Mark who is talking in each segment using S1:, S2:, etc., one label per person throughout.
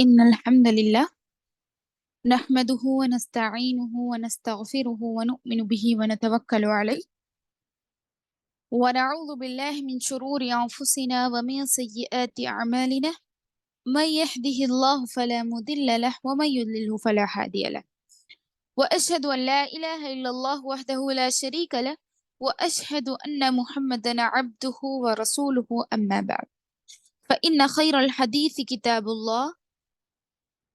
S1: إن الحمد لله نحمده ونستعينه ونستغفره ونؤمن به ونتوكل عليه ونعوذ بالله من شرور أنفسنا ومن سيئات أعمالنا من يهده الله فلا مضل له ومن يضلله فلا هادي له وأشهد أن لا إله إلا الله وحده لا شريك له وأشهد أن محمدا عبده ورسوله أما بعد فإن خير الحديث كتاب الله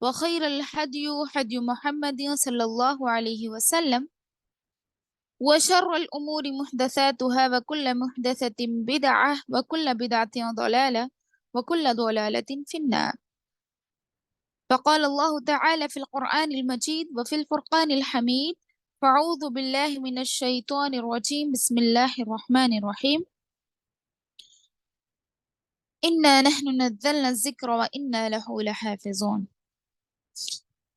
S1: وخير الهدي هدي محمد صلى الله عليه وسلم وشر الأمور محدثاتها وكل محدثة بدعة وكل بدعة ضلالة وكل ضلالة في النار. فقال الله تعالى في القرآن المجيد وفي الفرقان الحميد: فأعوذ بالله من الشيطان الرجيم بسم الله الرحمن الرحيم إنا نحن نزلنا الذكر وإنا له لحافظون.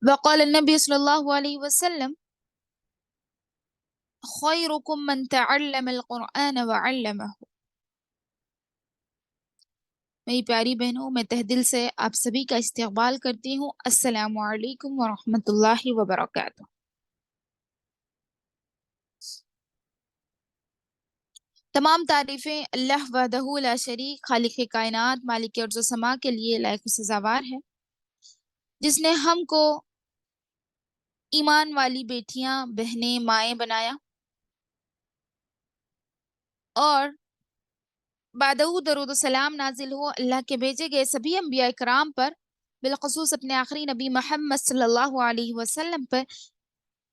S1: وقال النبي صلى الله عليه وسلم: خيركم من تعلم القرآن وعلمه. میری پیاری بہنوں، میں تہ دل سے آپ سبھی کا استقبال کرتی ہوں۔ السلام علیکم ورحمۃ اللہ وبرکاتہ۔ تمام تعریفیں اللہ وحدہ لا شریک، خالق کائنات، مالک ارض و سما کے لیے لائق و سزاوار ہے، جس نے ہم کو ایمان والی بیٹیاں، بہنیں، مائیں بنایا اور بعدہ درود و سلام نازل ہو اللہ کے بھیجے گئے سبھی انبیاء کرام پر، بالخصوص اپنے آخری نبی محمد صلی اللہ علیہ وسلم پر۔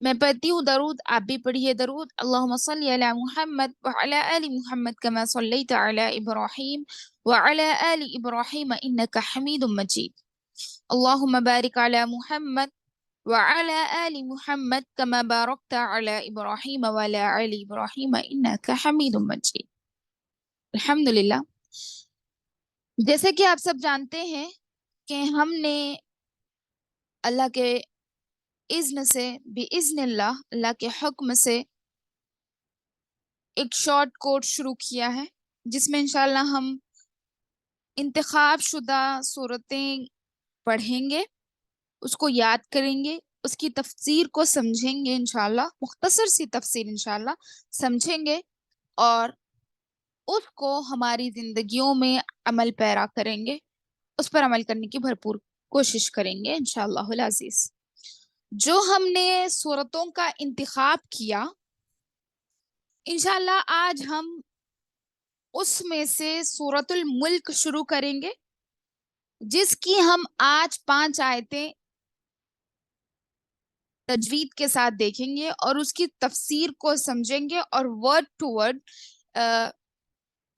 S1: میں پڑھتی ہوں درود، آپ بھی پڑھیے درود۔ اللہم صلی علی محمد وعلی آل محمد کما صلیت علی ابراہیم وعلی آل ابراہیم انک حمید مجید۔ اللہم بارک علی محمد وعلی آل محمد کما بارکت علی ابراہیم وعلی آل ابراہیم انک حمید مجید۔ الحمدللہ، جیسے کہ آپ سب جانتے ہیں کہ ہم نے اللہ کے اذن سے، باذن اللہ، اللہ کے حکم سے ایک شارٹ کورس شروع کیا ہے، جس میں انشاءاللہ ہم انتخاب شدہ صورتیں پڑھیں گے، اس کو یاد کریں گے، اس کی تفسیر کو سمجھیں گے انشاءاللہ، مختصر سی تفسیر انشاءاللہ سمجھیں گے اور اس کو ہماری زندگیوں میں عمل پیرا کریں گے، اس پر عمل کرنے کی بھرپور کوشش کریں گے انشاءاللہ العزیز۔ جو ہم نے صورتوں کا انتخاب کیا، انشاءاللہ آج ہم اس میں سے سورۃ الملک شروع کریں گے، جس کی ہم آج 5 آیتیں تجوید کے ساتھ دیکھیں گے اور اس کی تفسیر کو سمجھیں گے اور ورڈ ٹو ورڈ،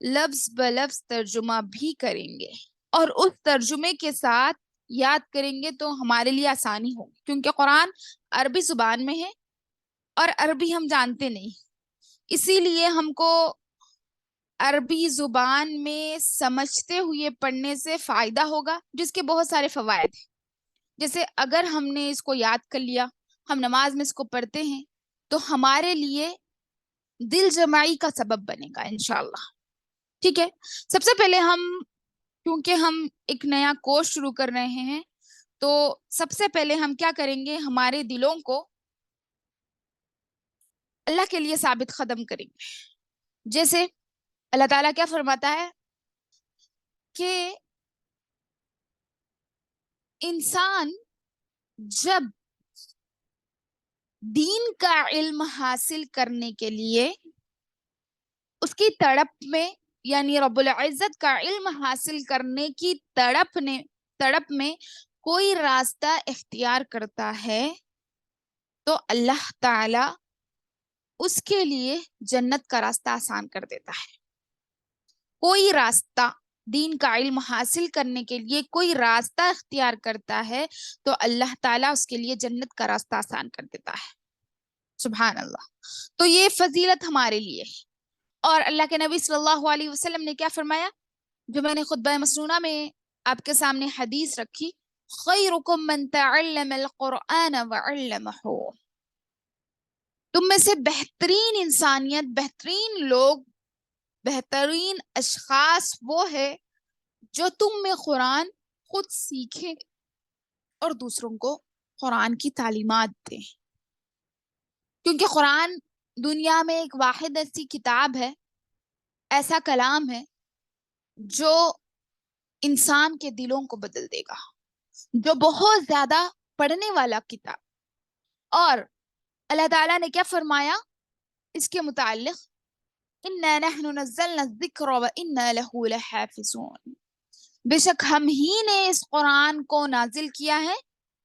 S1: لفظ بلفظ ترجمہ بھی کریں گے، اور اس ترجمے کے ساتھ یاد کریں گے تو ہمارے لیے آسانی ہوگی، کیونکہ قرآن عربی زبان میں ہے اور عربی ہم جانتے نہیں، اسی لیے ہم کو عربی زبان میں سمجھتے ہوئے پڑھنے سے فائدہ ہوگا، جس کے بہت سارے فوائد ہیں۔ جیسے اگر ہم نے اس کو یاد کر لیا، ہم نماز میں اس کو پڑھتے ہیں تو ہمارے لیے دل جمعی کا سبب بنے گا انشاءاللہ۔ ٹھیک ہے، سب سے پہلے کیونکہ ہم ایک نیا کورس شروع کر رہے ہیں، تو سب سے پہلے ہم کیا کریں گے، ہمارے دلوں کو اللہ کے لیے ثابت قدم کریں گے۔ جیسے اللہ تعالیٰ کیا فرماتا ہے کہ انسان جب دین کا علم حاصل کرنے کے لیے اس کی تڑپ میں، یعنی رب العزت کا علم حاصل کرنے کی تڑپ میں کوئی راستہ اختیار کرتا ہے تو اللہ تعالی اس کے لیے جنت کا راستہ آسان کر دیتا ہے۔ کوئی راستہ دین کا علم حاصل کرنے کے لیے کوئی راستہ اختیار کرتا ہے تو اللہ تعالیٰ اس کے لیے جنت کا راستہ آسان کر دیتا ہے۔ سبحان اللہ۔ تو یہ فضیلت ہمارے لیے ہے، اور اللہ کے نبی صلی اللہ علیہ وسلم نے کیا فرمایا، جو میں نے خطبہ مسنونہ میں آپ کے سامنے حدیث رکھی: خیرکم من تعلم القرآن وعلمہ۔ تم میں سے بہترین انسانیت، بہترین لوگ، بہترین اشخاص وہ ہے جو تم میں قرآن خود سیکھیں اور دوسروں کو قرآن کی تعلیمات دیں، کیونکہ قرآن دنیا میں ایک واحد ایسی کتاب ہے، ایسا کلام ہے جو انسان کے دلوں کو بدل دے گا، جو بہت زیادہ پڑھنے والا کتاب۔ اور اللہ تعالیٰ نے کیا فرمایا اس کے متعلق؟ اِنَّا نَحْنُ نَزَّلْنَا الذِّكْرَ وَإِنَّا لَهُ لَحَافِظُونَ، بے شک ہم ہی نے اس قرآن کو نازل کیا ہے۔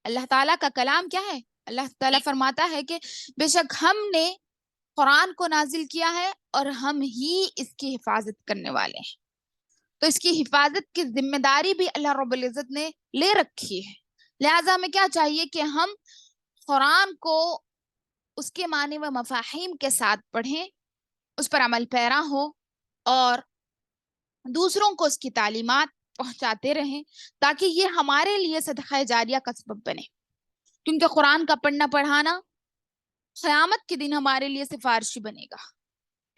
S1: اللہ تعالیٰ کا کلام کیا ہے؟ اللہ تعالیٰ فرماتا ہے کہ بے شک ہم نے قرآن کو نازل کیا ہے اور ہم ہی اس کی حفاظت کرنے والے ہیں۔ تو اس کی حفاظت کی ذمہ داری بھی اللہ رب العزت نے لے رکھی ہے، لہٰذا ہمیں کیا چاہیے کہ ہم قرآن کو اس کے معنی و مفاہیم کے ساتھ پڑھیں، اس پر عمل پیرا ہو اور دوسروں کو اس کی تعلیمات پہنچاتے رہیں، تاکہ یہ ہمارے لیے صدقہ جاریہ کا سبب بنے، کیونکہ قرآن کا پڑھنا پڑھانا قیامت کے دن ہمارے لیے سفارشی بنے گا۔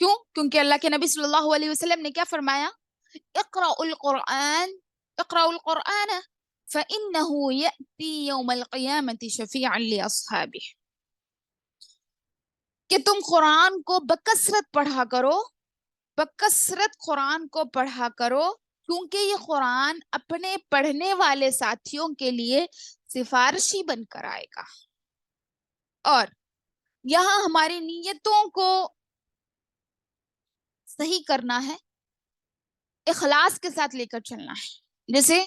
S1: کیوں؟ کیونکہ اللہ کے نبی صلی اللہ علیہ وسلم نے کیا فرمایا؟ اقرأوا القرآن اقرأوا القرآن فإنه يأتي يوم القيامة شفيعا لأصحابه، کہ تم قرآن کو بکثرت پڑھا کرو، بکثرت قرآن کو پڑھا کرو، کیونکہ یہ قرآن اپنے پڑھنے والے ساتھیوں کے لیے سفارشی بن کر آئے گا۔ اور یہاں ہماری نیتوں کو صحیح کرنا ہے، اخلاص کے ساتھ لے کر چلنا ہے۔ جیسے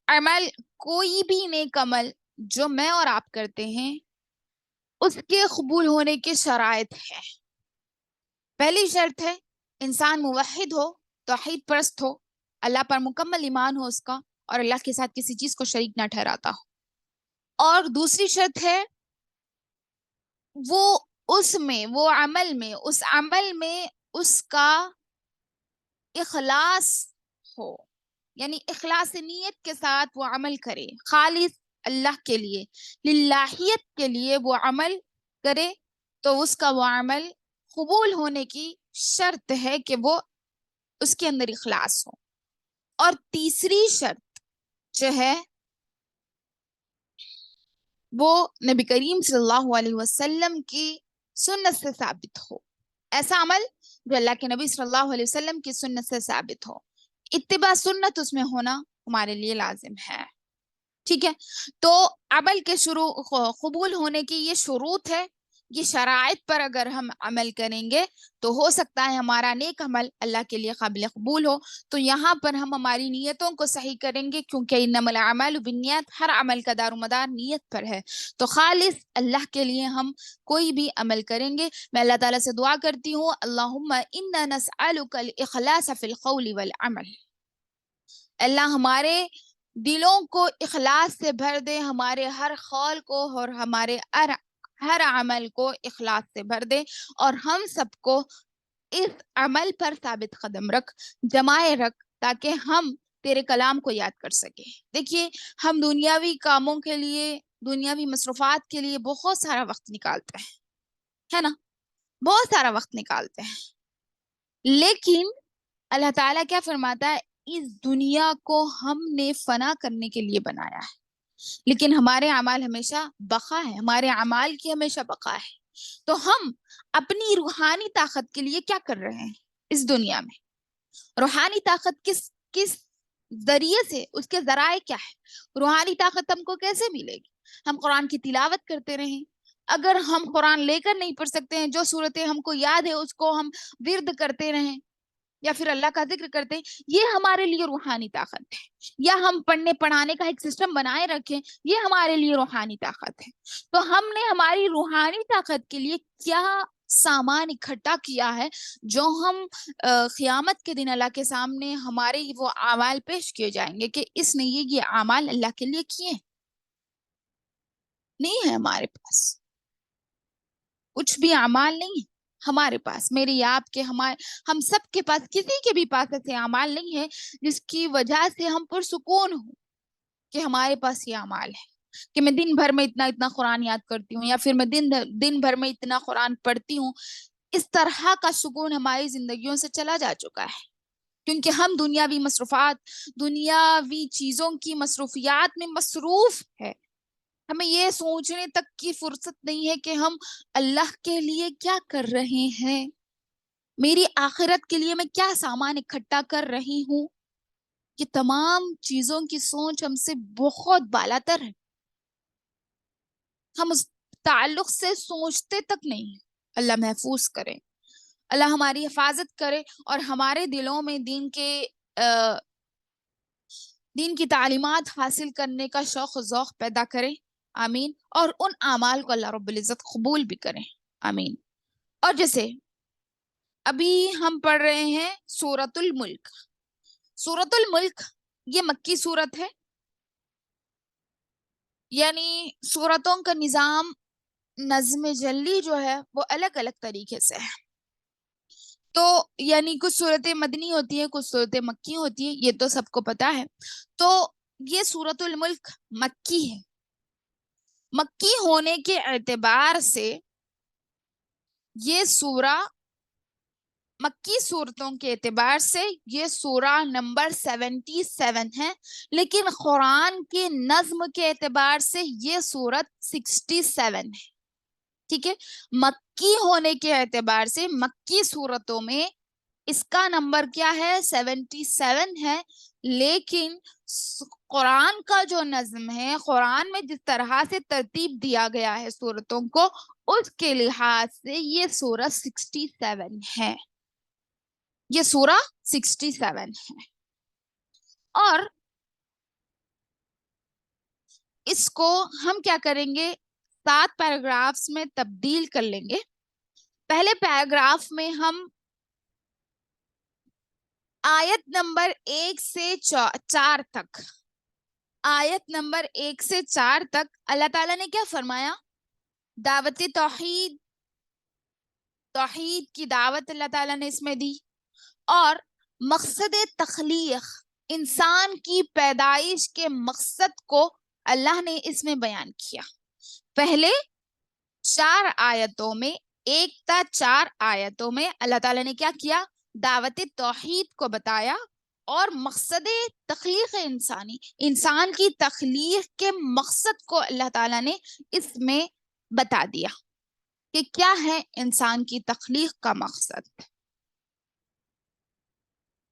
S1: عمل، کوئی بھی نیک عمل جو میں اور آپ کرتے ہیں اس کے قبول ہونے کے شرائط ہے۔ پہلی شرط ہے انسان موحد ہو، توحید پرست ہو، اللہ پر مکمل ایمان ہو اس کا، اور اللہ کے ساتھ کسی چیز کو شریک نہ ٹھہراتا ہو۔ اور دوسری شرط ہے وہ اس عمل میں اس کا اخلاص ہو، یعنی اخلاص نیت کے ساتھ وہ عمل کرے، خالص اللہ کے لیے، للہیت کے لیے وہ عمل کرے، تو اس کا وہ عمل قبول ہونے کی شرط ہے کہ وہ اس کے اندر اخلاص ہو۔ اور تیسری شرط جو ہے وہ نبی کریم صلی اللہ علیہ وسلم کی سنت سے ثابت ہو، ایسا عمل جو اللہ کے نبی صلی اللہ علیہ وسلم کی سنت سے ثابت ہو، اتباع سنت اس میں ہونا ہمارے لیے لازم ہے۔ ٹھیک ہے، تو عمل کے قبول ہونے کی یہ شروط ہے، یہ شرائط پر اگر ہم عمل کریں گے تو ہو سکتا ہے ہمارا نیک عمل اللہ کے لیے قابل قبول ہو۔ تو یہاں پر ہم ہماری نیتوں کو صحیح کریں گے، کیونکہ انما الاعمال بالنیات، ہر عمل کا دار و مدار نیت پر ہے، تو خالص اللہ کے لیے ہم کوئی بھی عمل کریں گے۔ میں اللہ تعالیٰ سے دعا کرتی ہوں، اللہم انا نسألک الاخلاص فی القول والعمل، اللہ ہمارے دلوں کو اخلاص سے بھر دے، ہمارے ہر قول کو اور ہمارے ہر عمل کو اخلاص سے بھر دے، اور ہم سب کو اس عمل پر ثابت قدم جمائے رکھ، تاکہ ہم تیرے کلام کو یاد کر سکیں۔ دیکھیے، ہم دنیاوی کاموں کے لیے، دنیاوی مصروفات کے لیے بہت سارا وقت نکالتے ہیں، ہے نا، بہت سارا وقت نکالتے ہیں، لیکن اللہ تعالیٰ کیا فرماتا ہے؟ اس دنیا کو ہم نے فنا کرنے کے لیے بنایا ہے، لیکن ہمارے اعمال ہمیشہ بقا ہے، ہمارے اعمال کی ہمیشہ بقا ہے۔ تو ہم اپنی روحانی طاقت کے لیے کیا کر رہے ہیں اس دنیا میں؟ روحانی طاقت کس ذریعے سے، اس کے ذرائع کیا ہے؟ روحانی طاقت ہم کو کیسے ملے گی؟ ہم قرآن کی تلاوت کرتے رہیں۔ اگر ہم قرآن لے کر نہیں پڑھ سکتے ہیں، جو صورتیں ہم کو یاد ہے اس کو ہم ورد کرتے رہیں، یا پھر اللہ کا ذکر کرتے ہیں، یہ ہمارے لیے روحانی طاقت ہے۔ یا ہم پڑھنے پڑھانے کا ایک سسٹم بنائے رکھیں، یہ ہمارے لیے روحانی طاقت ہے۔ تو ہم نے ہماری روحانی طاقت کے لیے کیا سامان اکٹھا کیا ہے، جو ہم قیامت کے دن اللہ کے سامنے ہمارے وہ اعمال پیش کیے جائیں گے کہ اس نے یہ اعمال اللہ کے لیے کیے؟ نہیں ہے ہمارے پاس کچھ بھی اعمال نہیں ہے ہمارے پاس، میری آپ کے، ہم سب کے پاس، کسی کے بھی پاس ایسے اعمال نہیں ہے جس کی وجہ سے ہم پرسکون ہوں کہ ہمارے پاس یہ اعمال ہے، کہ میں دن بھر میں اتنا قرآن یاد کرتی ہوں، یا پھر میں دن بھر میں اتنا قرآن پڑھتی ہوں۔ اس طرح کا سکون ہماری زندگیوں سے چلا جا چکا ہے۔ کیونکہ ہم دنیاوی چیزوں کی مصروفیات میں مصروف ہے. ہمیں یہ سوچنے تک کی فرصت نہیں ہے کہ ہم اللہ کے لیے کیا کر رہے ہیں، میری آخرت کے لیے میں کیا سامان اکٹھا کر رہی ہوں. یہ تمام چیزوں کی سوچ ہم سے بہت بالاتر ہے. ہم اس تعلق سے سوچتے تک نہیں. اللہ محفوظ کرے، اللہ ہماری حفاظت کرے اور ہمارے دلوں میں دین کی تعلیمات حاصل کرنے کا شوق و ذوق پیدا کرے. آمین. اور ان اعمال کو اللہ رب العزت قبول بھی کرے. آمین. اور جیسے ابھی ہم پڑھ رہے ہیں سورۃ الملک. سورۃ الملک یہ مکی سورت ہے، یعنی سورتوں کا نظم جلی جو ہے وہ الگ الگ طریقے سے ہے. تو یعنی کچھ صورتیں مدنی ہوتی ہیں، کچھ صورتیں مکی ہوتی ہیں، یہ تو سب کو پتا ہے. تو یہ سورۃ الملک مکی ہے. مکی ہونے کے اعتبار سے یہ سورہ، مکی صورتوں کے اعتبار سے یہ سورہ نمبر 77 ہے، لیکن قرآن کے نظم کے اعتبار سے یہ سورت 67 ہے. ٹھیک ہے. مکی ہونے کے اعتبار سے مکی صورتوں میں اس کا نمبر کیا ہے؟ 77 ہے. لیکن قرآن کا جو نظم ہے، قرآن میں جس طرح سے ترتیب دیا گیا ہے سورتوں کو، اس کے لحاظ سے یہ سورہ 67 ہے. یہ سورہ 67 ہے. اور اس کو ہم کیا کریں گے؟ 7 پیراگرافز میں تبدیل کر لیں گے. پہلے پیراگراف میں ہم آیت نمبر 1 سے 4 تک، آیت نمبر 1 سے 4 تک اللہ تعالیٰ نے کیا فرمایا؟ دعوت توحید کی دعوت اللہ تعالیٰ نے اس میں دی، اور مقصد تخلیق، انسان کی پیدائش کے مقصد کو اللہ نے اس میں بیان کیا. پہلے 4 آیتوں میں، 1 تا 4 آیتوں میں اللہ تعالیٰ نے کیا کیا؟ دعوت توحید کو بتایا، اور مقصد تخلیق انسانی، انسان کی تخلیق کے مقصد کو اللہ تعالیٰ نے اس میں بتا دیا کہ کیا ہے انسان کی تخلیق کا مقصد.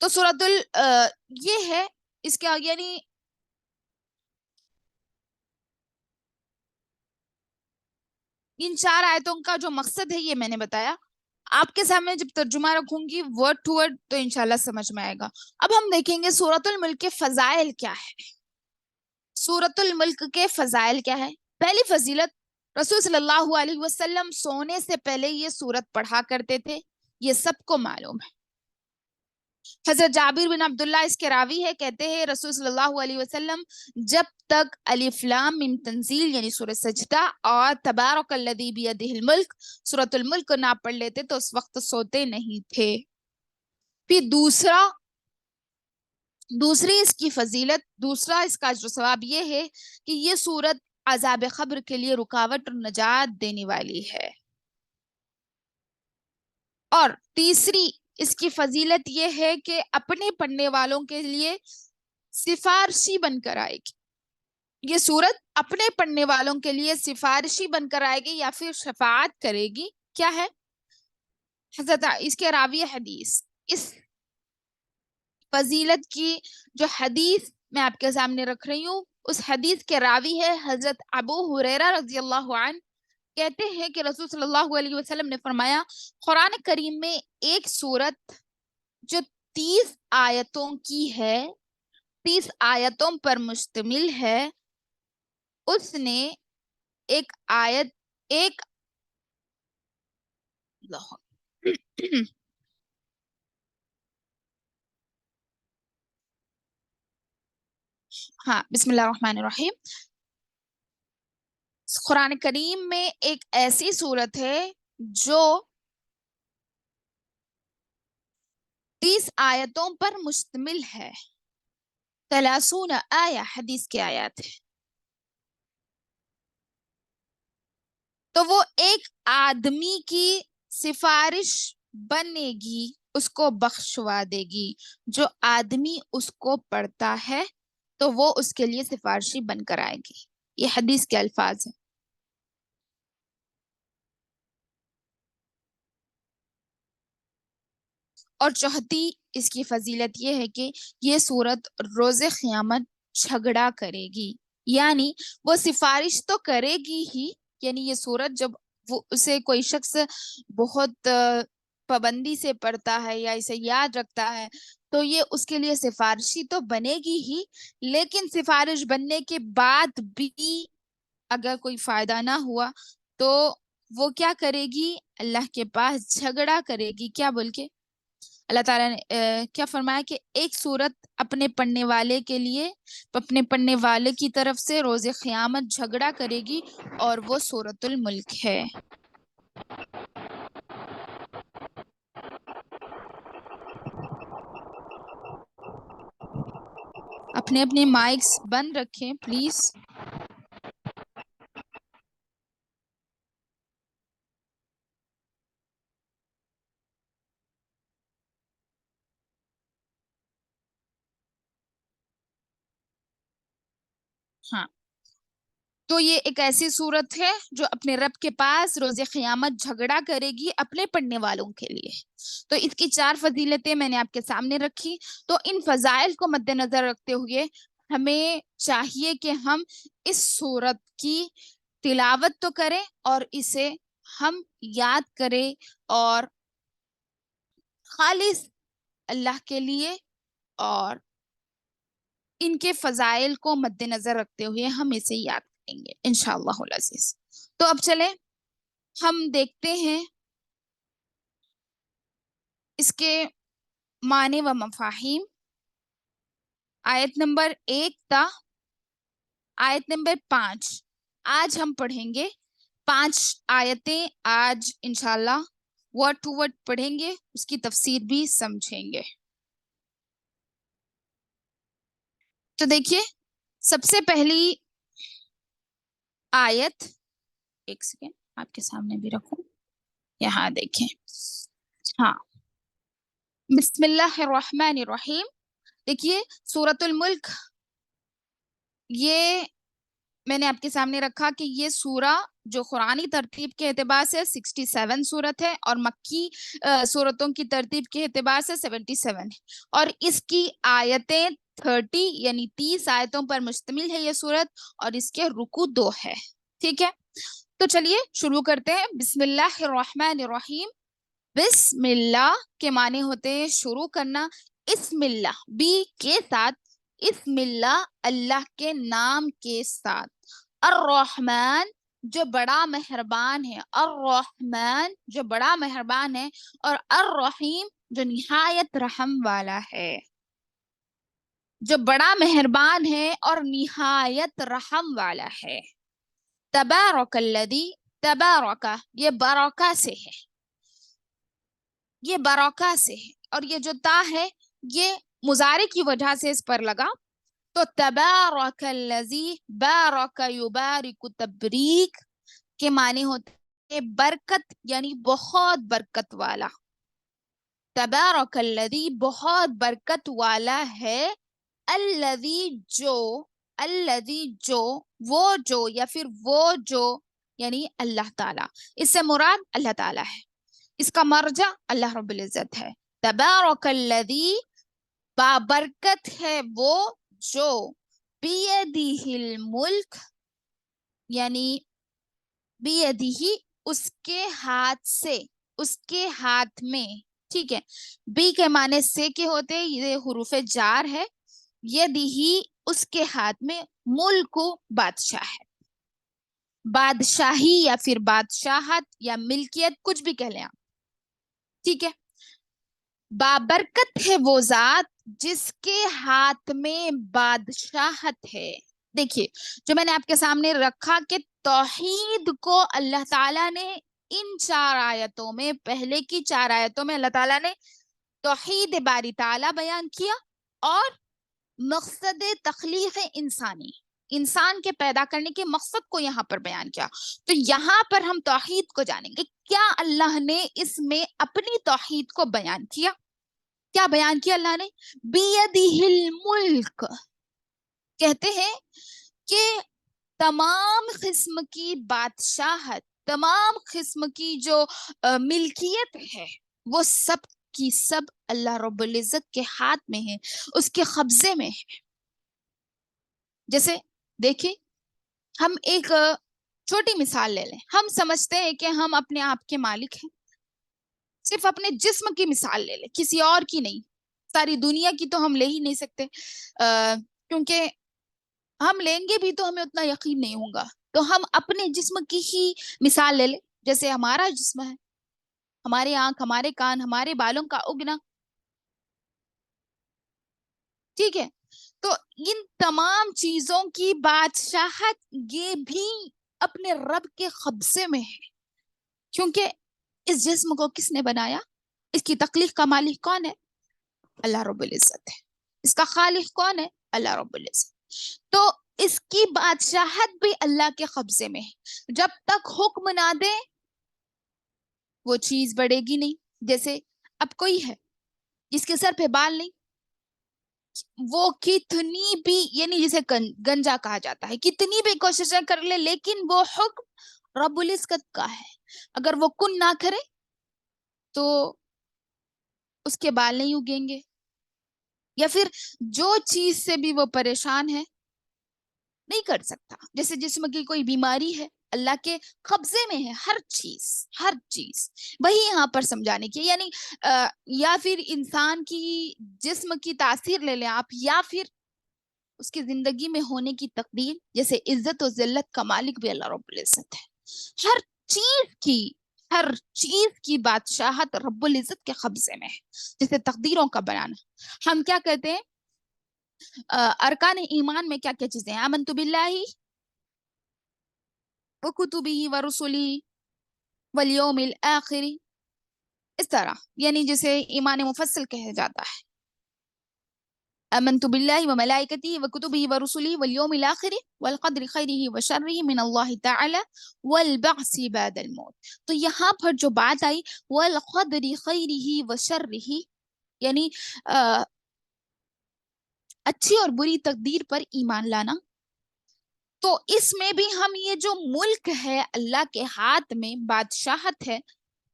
S1: تو یہ ہے اس کا، یعنی ان 4 آیتوں کا جو مقصد ہے یہ میں نے بتایا. آپ کے سامنے جب ترجمہ رکھوں گی ورڈ ٹو ورڈ تو انشاءاللہ سمجھ میں آئے گا. اب ہم دیکھیں گے سورۃ الملک کے فضائل کیا ہے. سورۃ الملک کے فضائل کیا ہے؟ پہلی فضیلت، رسول صلی اللہ علیہ وسلم سونے سے پہلے یہ سورت پڑھا کرتے تھے، یہ سب کو معلوم ہے. حضرت جابر بن عبداللہ اس کے راوی ہے، کہتے ہیں رسول صلی اللہ علیہ وسلم جب تک الف لام میم تنزیل یعنی سورۃ سجدہ اور تبارک الذی بیدہ الملک سورۃ الملک نہ پڑھ لیتے تو اس وقت سوتے نہیں تھے. پھر دوسری اس کی فضیلت، دوسرا اس کا اجر و ثواب یہ ہے کہ یہ سورت عذاب قبر کے لیے رکاوٹ اور نجات دینے والی ہے. اور تیسری اس کی فضیلت یہ ہے کہ اپنے پڑھنے والوں کے لیے سفارشی بن کر آئے گی. یہ سورت اپنے پڑھنے والوں کے لیے سفارشی بن کر آئے گی یا پھر شفاعت کرے گی. کیا ہے؟ حضرت اس کے راوی حدیث، اس فضیلت کی جو حدیث میں آپ کے سامنے رکھ رہی ہوں، اس حدیث کے راوی ہے حضرت ابو ہریرہ رضی اللہ عنہ. کہتے ہیں کہ رسول صلی اللہ علیہ وسلم نے فرمایا، قرآن کریم میں ایک سورت جو 30 آیتوں کی ہے، 30 آیتوں پر مشتمل ہے، اس نے ایک ہاں بسم اللہ الرحمن الرحیم. قرآن کریم میں ایک ایسی صورت ہے جو 30 آیتوں پر مشتمل ہے. 30 آیہ حدیث کی آیات ہے. تو وہ ایک آدمی کی سفارش بنے گی اس کو بخشوا دے گی. جو آدمی اس کو پڑھتا ہے تو وہ اس کے لیے سفارشی بن کر آئے گی. یہ حدیث کے الفاظ ہیں. اور چوتھی اس کی فضیلت یہ ہے کہ یہ صورت روز قیامت جھگڑا کرے گی. یعنی وہ سفارش تو کرے گی ہی. یعنی یہ صورت جب وہ اسے کوئی شخص بہت پابندی سے پڑھتا ہے یا اسے یاد رکھتا ہے تو یہ اس کے لیے سفارشی تو بنے گی ہی. لیکن سفارش بننے کے بعد بھی اگر کوئی فائدہ نہ ہوا تو وہ کیا کرے گی؟ اللہ کے پاس جھگڑا کرے گی. کیا بول کے؟ اللہ تعالیٰ نے کیا فرمایا کہ ایک سورت اپنے پڑھنے والے کے لیے، اپنے پڑھنے والے کی طرف سے روز قیامت جھگڑا کرے گی، اور وہ سورۃ الملک ہے. اپنے اپنے مائکس بند رکھیں پلیز. ہاں، تو یہ ایک ایسی صورت ہے جو اپنے رب کے پاس روز قیامت جھگڑا کرے گی اپنے پڑھنے والوں کے لیے. تو اس کی 4 فضیلتیں میں نے آپ کے سامنے رکھی. تو ان فضائل کو مد نظر رکھتے ہوئے ہمیں چاہیے کہ ہم اس صورت کی تلاوت تو کریں اور اسے ہم یاد کریں، اور خالص اللہ کے لیے اور ان کے فضائل کو مد نظر رکھتے ہوئے ہم اسے یاد کریں گے انشاءاللہ العزیز. تو اب چلیں ہم دیکھتے ہیں اس کے معنی و مفاہیم. آیت نمبر 1 تا آیت نمبر 5 آج ہم پڑھیں گے. 5 آیتیں آج انشاءاللہ ورڈ ٹو ورڈ پڑھیں گے، اس کی تفسیر بھی سمجھیں گے. تو دیکھیے سب سے پہلی آیت، ایک سیکنڈ آپ کے سامنے بھی رکھوں، یہاں دیکھیں. ہاں، بسم اللہ الرحمن الرحیم. دیکھیے سورۃ الملک، یہ میں نے آپ کے سامنے رکھا کہ یہ سورہ جو قرآنی ترتیب کے اعتبار سے 67 سورت ہے، اور مکی سورتوں کی ترتیب کے اعتبار سے 77 ہے، اور اس کی آیتیں 30 یعنی 30 آیتوں پر مشتمل ہے یہ سورت، اور اس کے رکوع 2 ہے. ٹھیک ہے، تو چلیے شروع کرتے ہیں. بسم اللہ الرحمن الرحیم. بسم اللہ کے معنی ہوتے ہیں شروع کرنا. اسم اللہ بی کے ساتھ، اسم اللہ اللہ کے نام کے ساتھ. الرحمن جو بڑا مہربان ہے، الرحمن جو بڑا مہربان ہے، اور الرحیم جو نہایت رحم والا ہے. جو بڑا مہربان ہے اور نہایت رحم والا ہے. تبارک الذی، تبارک یہ برکہ سے ہے، یہ برکہ سے ہے، اور یہ جو تا ہے یہ مضارع کی وجہ سے اس پر لگا. تو تبارک الذی، بارک یبارک تبریک کے معنی ہوتے ہیں برکت، یعنی بہت برکت والا. تبارک الذی بہت برکت والا ہے. الذی جو، الذی جو وہ جو، یا پھر وہ جو یعنی اللہ تعالی، اس سے مراد اللہ تعالی ہے، اس کا مرجع اللہ رب العزت ہے. تبارک الذی بابرکت ہے وہ جو، بیدہ الملک یعنی بیدہ اس کے ہاتھ سے، اس کے ہاتھ میں. ٹھیک ہے، بی کے معنی سے کے ہوتے، یہ حروف جار ہے. یدہ اس کے ہاتھ میں، ملک بادشاہ ہے، بادشاہی یا پھر بادشاہت یا ملکیت کچھ بھی کہہ لیں آپ. ٹھیک ہے، بابرکت ہے وہ ذات جس کے ہاتھ میں بادشاہت ہے. دیکھیے جو میں نے آپ کے سامنے رکھا کہ توحید کو اللہ تعالیٰ نے ان 4 آیتوں میں، پہلے کی 4 آیتوں میں اللہ تعالیٰ نے توحید باری تعالیٰ بیان کیا، اور مقصد تخلیق انسانی، انسان کے پیدا کرنے کے مقصد کو یہاں پر بیان کیا. تو یہاں پر ہم توحید کو جانیں گے. کیا اللہ نے اس میں اپنی توحید کو بیان کیا؟ کیا بیان کیا اللہ نے؟ بیدہ الملک، کہتے ہیں کہ تمام قسم کی بادشاہت، تمام قسم کی جو ملکیت ہے، وہ سب کی سب اللہ رب العزت کے ہاتھ میں ہے، اس کے قبضے میں ہے۔ جیسے دیکھیں، ہم ایک چھوٹی مثال لے لیں، ہم سمجھتے ہیں کہ ہم اپنے آپ کے مالک ہیں، صرف اپنے جسم کی مثال لے لیں، کسی اور کی نہیں، ساری دنیا کی تو ہم لے ہی نہیں سکتے، کیونکہ ہم لیں گے بھی تو ہمیں اتنا یقین نہیں ہوگا، تو ہم اپنے جسم کی ہی مثال لے لیں، جیسے ہمارا جسم ہے، ہمارے آنکھ، ہمارے کان، ہمارے بالوں کا اگنا، ٹھیک ہے؟ تو ان تمام چیزوں کی بادشاہت یہ بھی اپنے رب کے قبضے میں ہے، کیونکہ اس جسم کو کس نے بنایا؟ اس کی تخلیق کا مالک کون ہے؟ اللہ رب العزت ہے۔ اس کا خالق کون ہے؟ اللہ رب العزت۔ تو اس کی بادشاہت بھی اللہ کے قبضے میں ہے، جب تک حکم نہ دے وہ چیز بڑھے گی نہیں۔ جیسے اب کوئی ہے جس کے سر پہ بال نہیں، وہ کتنی بھی، یعنی جسے گنجا کہا جاتا ہے، کتنی بھی کوششیں کر لے، لیکن وہ حکم رب العزت کا ہے، اگر وہ کن نہ کرے تو اس کے بال نہیں اگیں گے۔ یا پھر جو چیز سے بھی وہ پریشان ہے نہیں کر سکتا، جیسے جسم کی کوئی بیماری ہے، اللہ کے قبضے میں ہے ہر چیز، ہر چیز۔ وہی یہاں پر سمجھانے کی، یعنی یا پھر انسان کی جسم کی تاثیر لے لیں آپ، یا پھر اس کی زندگی میں ہونے کی تقدیر، جیسے عزت و ذلت کا مالک بھی اللہ رب العزت ہے، ہر چیز کی، ہر چیز کی بادشاہت رب العزت کے قبضے میں ہے۔ جیسے تقدیروں کا بنانا، ہم کیا کہتے ہیں ارکان ایمان میں کیا کیا چیزیں ہیں؟ آمنت باللہ وکتبہ ورسلہ والیوم الآخر، اس طرح، یعنی جسے ایمان مفصل کہا جاتا ہے، آمنت باللہ وملائکتہ وکتبہ ورسلہ والیوم الآخر والقدر خیرہ وشرہ من اللہ تعالی والبعث بعد الموت۔ تو یہاں پر جو بات آئی والقدر خیرہ وشرہ، یعنی اچھی اور بری تقدیر پر ایمان لانا۔ تو اس میں بھی ہم یہ جو ملک ہے اللہ کے ہاتھ میں، بادشاہت ہے،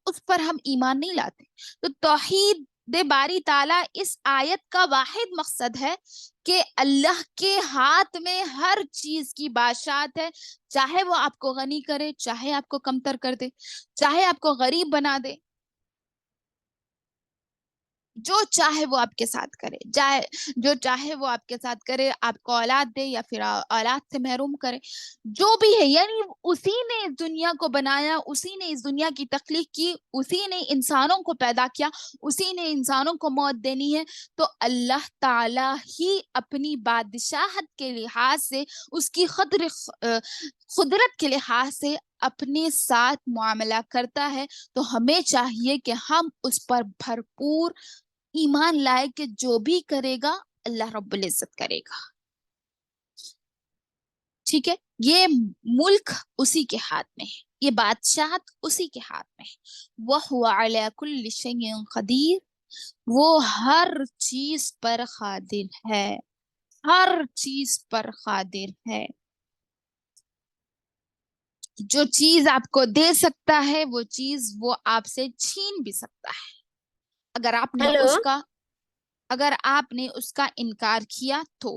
S1: اس پر ہم ایمان نہیں لاتے۔ تو توحید باری تعالیٰ اس آیت کا واحد مقصد ہے کہ اللہ کے ہاتھ میں ہر چیز کی بادشاہت ہے، چاہے وہ آپ کو غنی کرے، چاہے آپ کو کمتر کر دے، چاہے آپ کو غریب بنا دے، جو چاہے وہ آپ کے ساتھ کرے، جو چاہے وہ آپ کے ساتھ کرے، آپ کو اولاد دے یا پھر اولاد سے محروم کرے، جو بھی ہے، یعنی اسی نے اس دنیا کو بنایا، اسی نے اس دنیا کی تخلیق کی، اسی نے انسانوں کو پیدا کیا، اسی نے انسانوں کو موت دینی ہے۔ تو اللہ تعالی ہی اپنی بادشاہت کے لحاظ سے، اس کی قدرت کے لحاظ سے اپنے ساتھ معاملہ کرتا ہے، تو ہمیں چاہیے کہ ہم اس پر بھرپور ایمان لائے کہ جو بھی کرے گا اللہ رب العزت کرے گا، ٹھیک ہے؟ یہ ملک اسی کے ہاتھ میں ہے، یہ بادشاہت اسی کے ہاتھ میں ہے۔ وَهُوَ عَلَى كُلِّ شَيْءٍ قَدِيرٌ، وہ ہر چیز پر قادر ہے، ہر چیز پر قادر ہے۔ جو چیز آپ کو دے سکتا ہے وہ چیز وہ آپ سے چھین بھی سکتا ہے، اگر آپ نے
S2: ہیلو،
S1: اس کا انکار کیا تو۔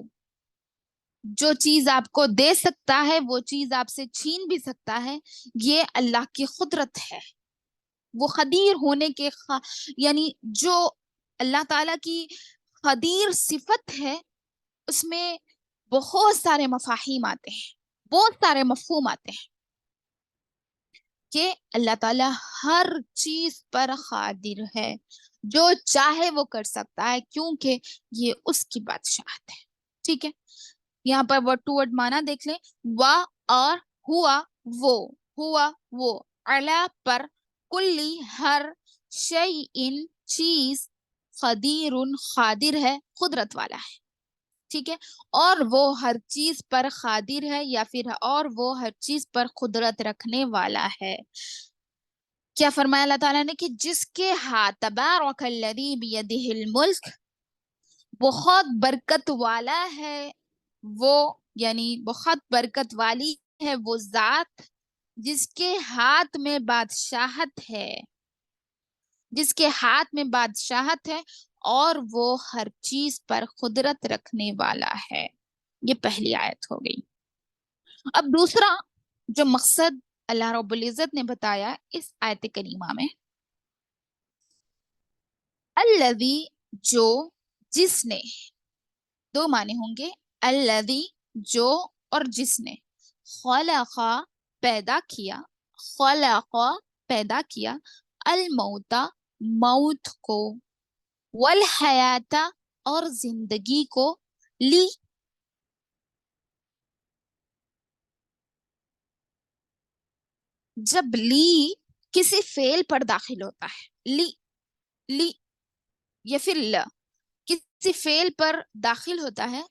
S1: جو چیز آپ کو دے سکتا ہے وہ چیز آپ سے چھین بھی سکتا ہے، یہ اللہ کی قدرت ہے۔ وہ قدیر ہونے کے یعنی جو اللہ تعالیٰ کی قدیر صفت ہے، اس میں بہت سارے مفاہیم آتے ہیں، بہت سارے مفہوم آتے ہیں کہ اللہ تعالیٰ ہر چیز پر قادر ہے، جو چاہے وہ کر سکتا ہے، کیونکہ یہ اس کی بادشاہت ہے، ٹھیک ہے؟ یہاں پر ورڈ ٹو ورڈ معنی دیکھ لیں، وا اور ہوا وہ علا پر، کلی ہر، شیئن چیز، قدیر قادر ہے، قدرت والا ہے، ٹھیک ہے؟ اور وہ ہر چیز پر قادر ہے، یا پھر اور وہ ہر چیز پر قدرت رکھنے والا ہے۔ کیا فرمایا اللہ تعالیٰ نے کہ جس کے ہاتھ تبارک الذی بیدہ الملک، بہت برکت والا ہے وہ، یعنی بہت برکت والی ہے وہ ذات جس کے ہاتھ میں بادشاہت ہے، جس کے ہاتھ میں بادشاہت ہے اور وہ ہر چیز پر قدرت رکھنے والا ہے۔ یہ پہلی آیت ہو گئی۔ اب دوسرا جو مقصد اللہ رب العزت نے بتایا اس آیت کریمہ میں، الذی جو، جس نے، دو معنی ہوں گے، الذی جو اور جس نے، خلق پیدا کیا، خلق پیدا کیا، الموت موت کو، والحیات اور زندگی کو، لی، جب لی کسی فعل پر داخل ہوتا ہے، لی، لی یا پھر لا کسی فعل پر داخل ہوتا ہے،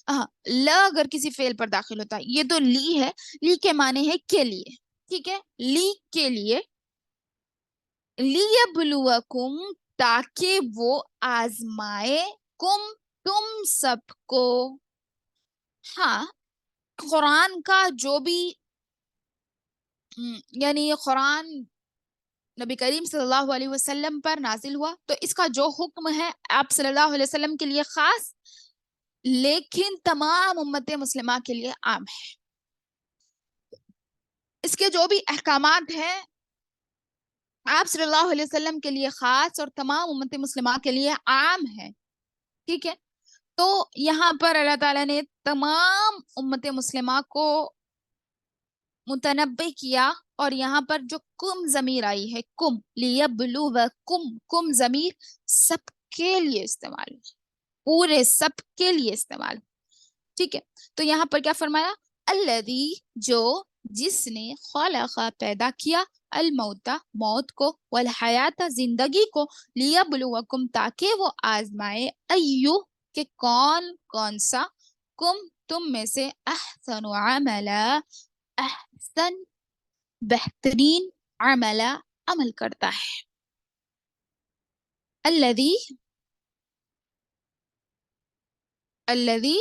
S1: ہاں لا اگر کسی فعل پر داخل ہوتا ہے، یہ تو لی ہے، لی کے معنی ہے کے لیے، ٹھیک ہے، لی کے لیے، لیبلوکم تاکہ وہ آزمائے، کم تم سب کو، ہاں قرآن کا جو بھی یعنی قرآن نبی کریم صلی اللہ علیہ وسلم پر نازل ہوا تو اس کا جو حکم ہے آپ صلی اللہ علیہ وسلم کے لیے خاص، لیکن تمام امت مسلمہ کے لیے عام ہے۔ اس کے جو بھی احکامات ہیں آپ صلی اللہ علیہ وسلم کے لیے خاص اور تمام امت مسلمہ کے لیے عام ہے، ٹھیک ہے۔ تو یہاں پر اللہ تعالیٰ نے تمام امت مسلمہ کو متنبع کیا، اور یہاں پر جو کم ضمیر آئی ہے، کم لیبلوکم، کم ضمیر سب کے لیے استعمال، پورے سب کے لیے استعمال، ٹھیک ہے۔ تو یہاں پر کیا فرمایا، الذی جو، جس نے، خلق پیدا کیا، الموت موت کو، والحیات زندگی کو، لیبلوکم تاکہ وہ آزمائے، ایو کہ کون کون سا، کم تم میں سے، احسن عملا، احسن بہترین، عملا عمل کرتا ہے، الذی، الذی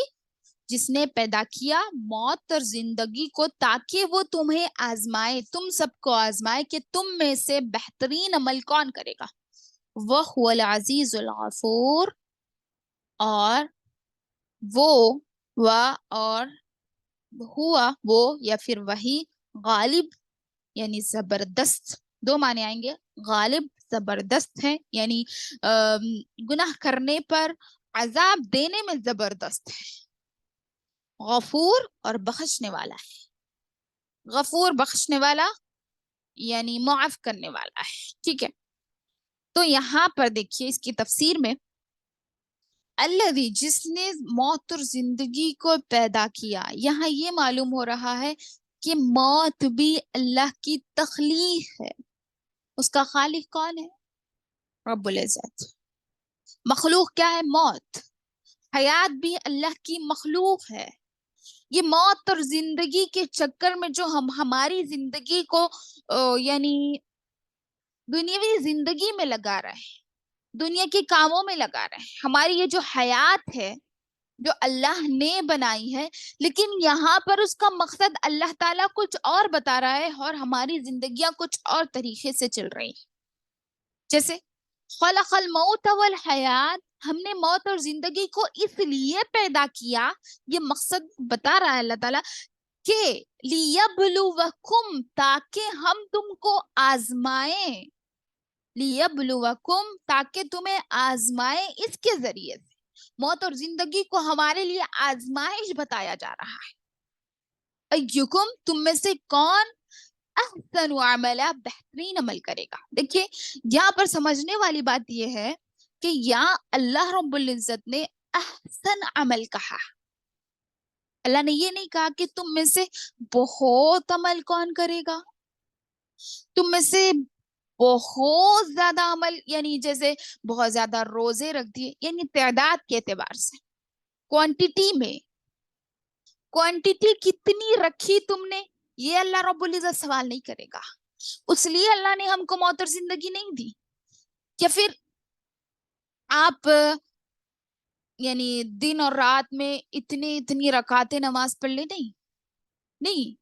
S1: جس نے پیدا کیا موت اور زندگی کو تاکہ وہ تمہیں آزمائے، تم سب کو آزمائے کہ تم میں سے بہترین عمل کون کرے گا، وَهُوَ العزیز الغفور، اور وہ، اور ہوا وہ یا پھر وہی، غالب یعنی زبردست، دو معنی آئیں گے، غالب زبردست ہے، یعنی گناہ کرنے پر عذاب دینے میں زبردست ہے، غفور اور بخشنے والا ہے، غفور بخشنے والا یعنی معاف کرنے والا ہے، ٹھیک ہے۔ تو یہاں پر دیکھیے اس کی تفسیر میں، الذی جس نے موت اور زندگی کو پیدا کیا، یہاں یہ معلوم ہو رہا ہے کہ موت بھی اللہ کی تخلیق ہے، اس کا خالق کون ہے، رب العزت، مخلوق کیا ہے، موت، حیات بھی اللہ کی مخلوق ہے، یہ موت اور زندگی کے چکر میں جو ہم ہماری زندگی کو یعنی دنیاوی زندگی میں لگا رہے ہیں، دنیا کے کاموں میں لگا رہے ہیں، ہماری یہ جو حیات ہے جو اللہ نے بنائی ہے، لیکن یہاں پر اس کا مقصد اللہ تعالیٰ کچھ اور بتا رہا ہے اور ہماری زندگیاں کچھ اور طریقے سے چل رہی ہیں، جیسے خلق الموت والحیات، ہم نے موت اور زندگی کو اس لیے پیدا کیا، یہ مقصد بتا رہا ہے اللہ تعالیٰ کہ لیبلوکم تاکہ ہم تم کو آزمائیں، لیبلوکم تاکہ تمہیں آزمائے، اس کے ذریعے سے موت اور زندگی کو ہمارے لیے آزمائش بتایا جا رہا ہے، ایکم تم میں سے کون، احسن عملا بہترین عمل کرے گا۔ دیکھیے یہاں پر سمجھنے والی بات یہ ہے کہ یہاں اللہ رب العزت نے احسن عمل کہا، اللہ نے یہ نہیں کہا کہ تم میں سے بہت عمل کون کرے گا، تم میں سے بہت زیادہ عمل، یعنی جیسے بہت زیادہ روزے رکھ دیے، یعنی تعداد کے اعتبار سے، کوانٹیٹی میں، کوانٹیٹی کتنی رکھی تم نے، یہ اللہ رب العزت سوال نہیں کرے گا، اس لیے اللہ نے ہم کو موت اور زندگی نہیں دی؟ یا پھر آپ یعنی دن اور رات میں اتنی رکعتیں نماز پڑھ لیں؟ نہیں نہیں،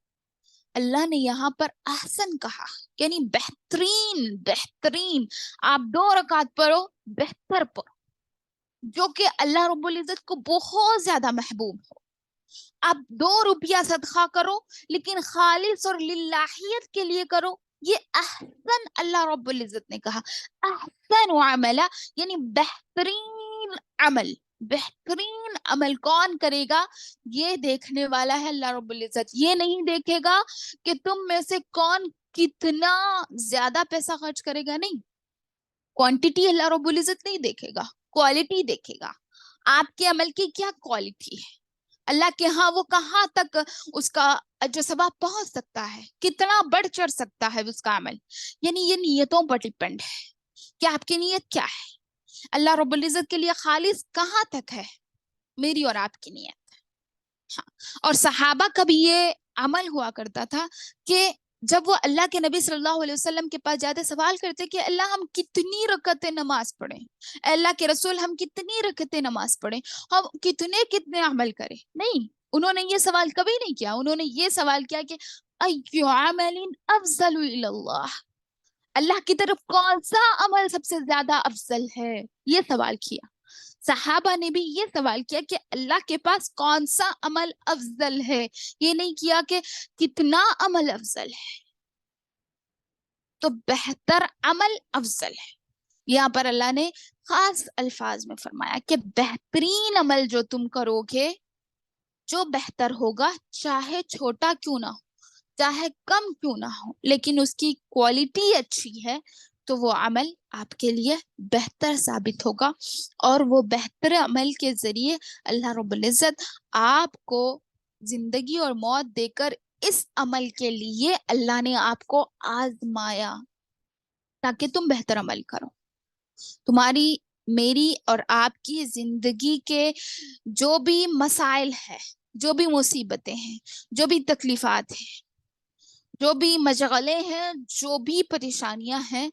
S1: اللہ نے یہاں پر احسن کہا، یعنی بہترین بہترین، آپ 2 رکعت پڑھو، بہتر پڑھو، جو کہ اللہ رب العزت کو بہت زیادہ محبوب ہو۔ آپ 2 روپیہ صدقہ کرو لیکن خالص اور للہیت کے لیے کرو، یہ احسن اللہ رب العزت نے کہا، احسن عملہ، یعنی بہترین عمل۔ بہترین عمل کون کرے گا؟ یہ دیکھنے والا ہے اللہ رب العزت، یہ نہیں دیکھے گا کہ تم میں سے کون کتنا زیادہ پیسہ خرچ کرے گا، نہیں، کوانٹیٹی اللہ رب العزت نہیں دیکھے گا، کوالٹی دیکھے گا، آپ کے عمل کی کیا کوالٹی ہے، اللہ کے ہاں وہ کہاں تک اس کا اجر ثواب پہنچ سکتا ہے، کتنا بڑھ چڑھ سکتا ہے اس کا عمل، یعنی یہ نیتوں پر ڈیپینڈ ہے کہ آپ کی نیت کیا ہے، اللہ رب العزت کے لیے خالص کہاں تک ہے میری اور آپ کی نیت۔ ہاں، اور صحابہ کا بھی یہ عمل ہوا کرتا تھا کہ جب وہ اللہ کے نبی صلی اللہ علیہ وسلم کے پاس جاتے سوال کرتے کہ اللہ ہم کتنی رکعتیں نماز پڑھیں، اللہ کے رسول ہم کتنی رکعتیں نماز پڑھیں، ہم کتنے عمل کریں؟ نہیں، انہوں نے یہ سوال کبھی نہیں کیا، انہوں نے یہ سوال کیا کہ ایو عمل افضل الی اللہ، اللہ کی طرف کون سا عمل سب سے زیادہ افضل ہے، یہ سوال کیا۔ صحابہ نے بھی یہ سوال کیا کہ اللہ کے پاس کون سا عمل افضل ہے، یہ نہیں کیا کہ کتنا عمل افضل ہے، تو بہتر عمل افضل ہے۔ یہاں پر اللہ نے خاص الفاظ میں فرمایا کہ بہترین عمل جو تم کرو گے، جو بہتر ہوگا، چاہے چھوٹا کیوں نہ ہو، چاہے کم کیوں نہ ہو، لیکن اس کی کوالٹی اچھی ہے تو وہ عمل آپ کے لیے بہتر ثابت ہوگا، اور وہ بہتر عمل کے ذریعے اللہ رب العزت آپ کو زندگی اور موت دے کر اس عمل کے لیے اللہ نے آپ کو آزمایا تاکہ تم بہتر عمل کرو۔ تمہاری، میری اور آپ کی زندگی کے جو بھی مسائل ہیں، جو بھی مصیبتیں ہیں، جو بھی تکلیفات ہیں، جو بھی مشغلے ہیں، جو بھی پریشانیاں ہیں،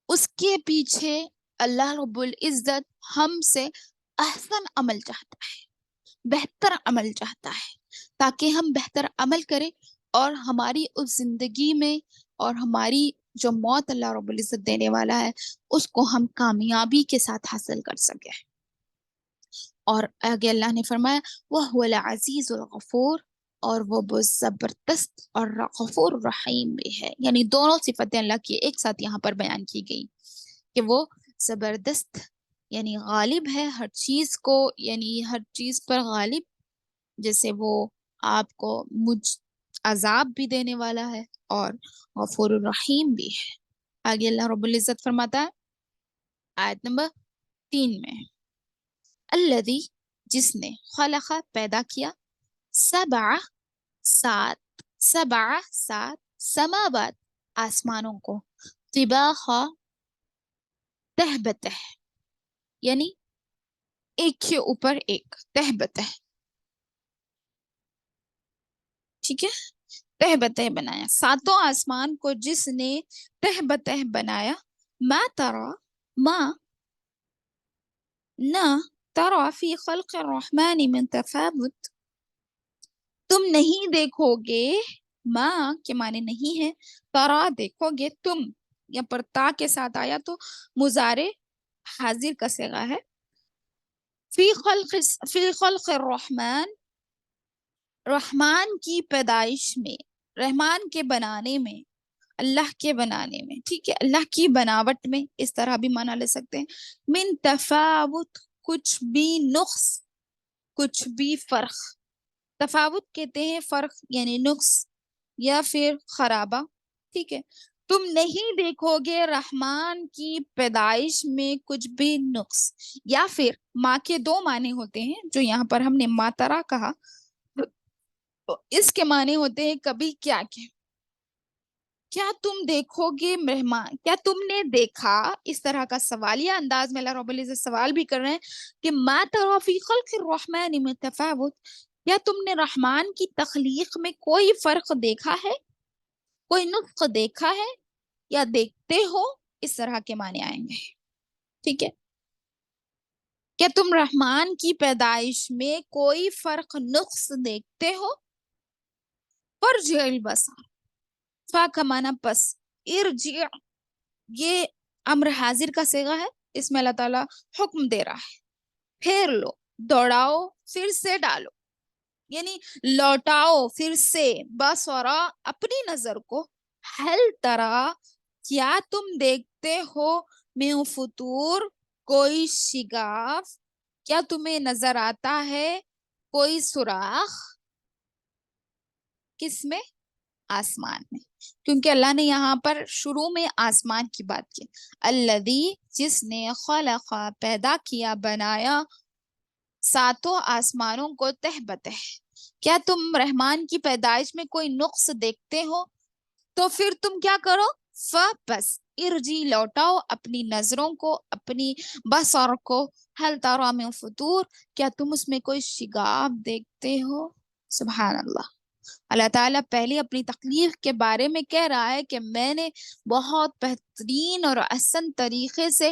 S1: اس کے پیچھے اللہ رب العزت ہم سے احسن عمل چاہتا ہے، بہتر عمل چاہتا ہے، تاکہ ہم بہتر عمل کریں اور ہماری اس زندگی میں اور ہماری جو موت اللہ رب العزت دینے والا ہے اس کو ہم کامیابی کے ساتھ حاصل کر سکیں۔ اور آگے اللہ نے فرمایا وَهُوَ الْعَزِيزُ الْغَفُورُ، اور وہ بہت زبردست اور غفور رحیم بھی ہے، یعنی دونوں صفتیں اللہ کی ایک ساتھ یہاں پر بیان کی گئی کہ وہ زبردست یعنی غالب ہے ہر چیز کو، یعنی ہر چیز پر غالب، جیسے وہ آپ کو عذاب بھی دینے والا ہے، اور غفور الرحیم بھی ہے۔ آگے اللہ رب العزت فرماتا ہے آیت نمبر 3 میں الذی، جس نے، خلق، پیدا کیا، سبع سات سماوات، آسمانوں کو، طباقا، تہ بتہ، یعنی ایک کے اوپر ایک، تہ بتہ، ٹھیک ہے، تہ بتہ بنایا، ساتوں آسمان کو جس نے تہ بتہ بنایا، ما ترا، ما نہ، ترا فی خلق الرحمن من تفاوت، تم نہیں دیکھو گے، ماں کے معنی نہیں ہے، ترا دیکھو گے تم، یا پر تا کے ساتھ آیا تو مضارع حاضر کا صیغہ ہے، فی خلق الرحمن، رحمان کی پیدائش میں، رحمان کے بنانے میں، اللہ کے بنانے میں، ٹھیک ہے، اللہ کی بناوٹ میں، اس طرح بھی معنی لے سکتے ہیں، من تفاوت، کچھ بھی نقص، کچھ بھی فرق، تفاوت کہتے ہیں فرق یعنی نقص یا پھر خرابہ، ٹھیک ہے، تم نہیں دیکھو گے رحمان کی پیدائش میں کچھ بھی نقص، یا پھر ماں کے 2 معنی ہوتے ہیں، جو یہاں پر ہم نے ماترا کہا، تو اس کے معنی ہوتے ہیں کبھی کیا تم دیکھو گے مہمان، کیا تم نے دیکھا، اس طرح کا سوالیہ انداز میں اللہ رب العزت سوال بھی کر رہے ہیں کہ ما ترى فی خلق الرحمن من تفاوت، کیا تم نے رحمان کی تخلیق میں کوئی فرق دیکھا ہے؟ کوئی نطق دیکھا ہے یا دیکھتے ہو، اس طرح کے معنی آئیں گے. ٹھیک ہے. کیا تم رحمان کی پیدائش میں کوئی فرق نقص دیکھتے ہو؟ فرجع البصر، فا کا معنی پس، ارجع یہ امر حاضر کا صیغہ ہے، اس میں اللہ تعالیٰ حکم دے رہا ہے. پھیر لو، دوڑاؤ، پھر سے ڈالو، یعنی لوٹاؤ پھر سے، بصرا اپنی نظر کو، ہل ترا کیا تم دیکھتے ہو، من فطور کوئی شگاف، کیا تمہیں نظر آتا ہے کوئی سوراخ، کس میں؟ آسمان میں. کیونکہ اللہ نے یہاں پر شروع میں آسمان کی بات کی. الذی جس نے خلق پیدا کیا بنایا ساتوں آسمانوں کو تہ بتہ. کیا تم رحمان کی پیدائش میں کوئی نقص دیکھتے ہو تو پھر تم کیا کرو، بس ارجی لوٹاؤ اپنی نظروں کو، اپنی بصر کو، ہل تری من فطور کیا تم اس میں کوئی شگاف دیکھتے ہو. سبحان اللہ. اللہ تعالیٰ پہلے اپنی تخلیق کے بارے میں کہہ رہا ہے کہ میں نے بہت بہترین اور احسن طریقے سے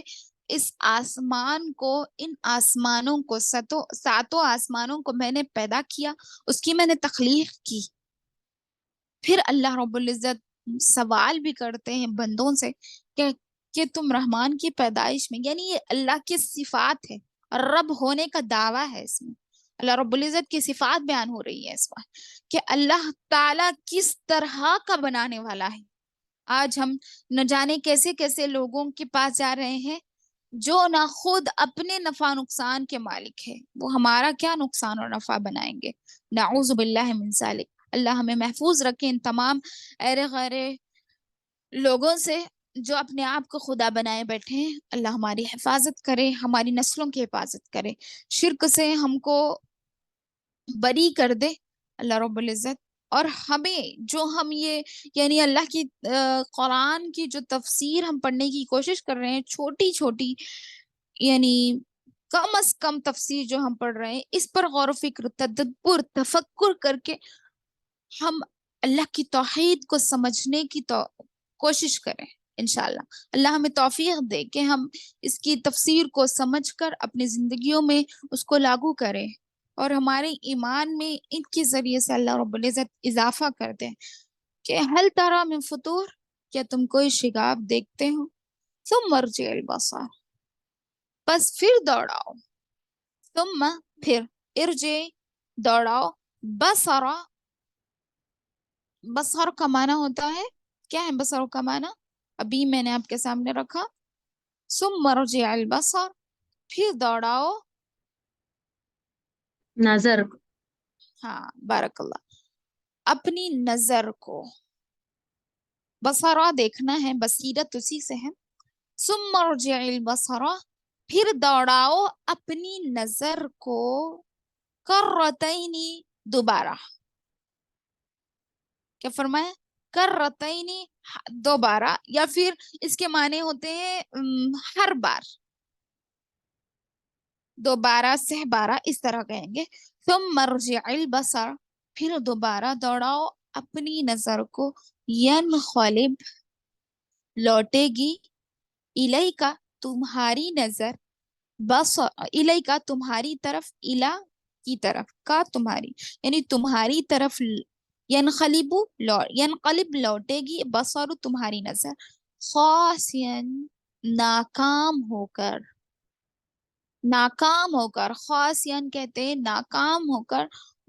S1: اس آسمان کو، ان آسمانوں کو، ساتوں آسمانوں کو میں نے پیدا کیا، اس کی میں نے تخلیق کی. پھر اللہ رب العزت سوال بھی کرتے ہیں بندوں سے کہ تم رحمان کی پیدائش میں، یعنی یہ اللہ کی صفات ہے، رب ہونے کا دعویٰ ہے اس میں. اللہ رب العزت کی صفات بیان ہو رہی ہے اس میں کہ اللہ تعالیٰ کس طرح کا بنانے والا ہے. آج ہم نہ جانے کیسے کیسے لوگوں کے پاس جا رہے ہیں جو نہ خود اپنے نفع نقصان کے مالک ہے، وہ ہمارا کیا نقصان اور نفع بنائیں گے. نعوذ باللہ من ذالک. اللہ ہمیں محفوظ رکھے ان تمام ایرے غیرے لوگوں سے جو اپنے آپ کو خدا بنائے بیٹھے ہیں. اللہ ہماری حفاظت کرے، ہماری نسلوں کی حفاظت کرے، شرک سے ہم کو بری کر دے اللہ رب العزت. اور ہمیں جو ہم یہ یعنی اللہ کی قرآن کی جو تفسیر ہم پڑھنے کی کوشش کر رہے ہیں، چھوٹی چھوٹی یعنی کم از کم تفسیر جو ہم پڑھ رہے ہیں، اس پر غور و فکر، تدبر، تفکر کر کے ہم اللہ کی توحید کو سمجھنے کی کوشش کریں. انشاءاللہ اللہ ہمیں توفیق دے کہ ہم اس کی تفسیر کو سمجھ کر اپنی زندگیوں میں اس کو لاگو کریں، اور ہمارے ایمان میں ان کے ذریعے سے اللہ رب العزت اضافہ کر دیں. کہ ہل تری من فطور کیا تم کوئی شگاف دیکھتے ہو، ثم ارجع البصر بس پھر دوڑاؤ، ثم پھر، ارجع دوڑاؤ، بصرا بصر کا معنی ہوتا ہے، کیا ہے بصر کا معنی؟ ابھی میں نے آپ کے سامنے رکھا. ثم ارجع البصر پھر دوڑاؤ،
S2: نظر.
S1: ہاں بارک اللہ، اپنی نظر کو. بصرا دیکھنا ہے، بصیرت اسی سے ہے. ثم ارجع البصر پھر دوڑاؤ اپنی نظر کو، کرتین دوبارہ. کیا فرمایا؟ کرتین دوبارہ، یا پھر اس کے معنی ہوتے ہیں ہر بار، دوبارہ سے بارہ، اس طرح کہیں گے. ثم ارجع البصر پھر دوبارہ دوڑاؤ اپنی نظر کو، ینقلب لوٹے گی، الیکا تمہاری نظر، الیکا تمہاری طرف، الا کی طرف، کا تمہاری، یعنی تمہاری طرف. ینقلب لوٹے گی، بصر تمہاری نظر، خاسئا ناکام ہو کر، ناکام ہو کر، خاسئا کہتے ہیں ناکام ہو کر،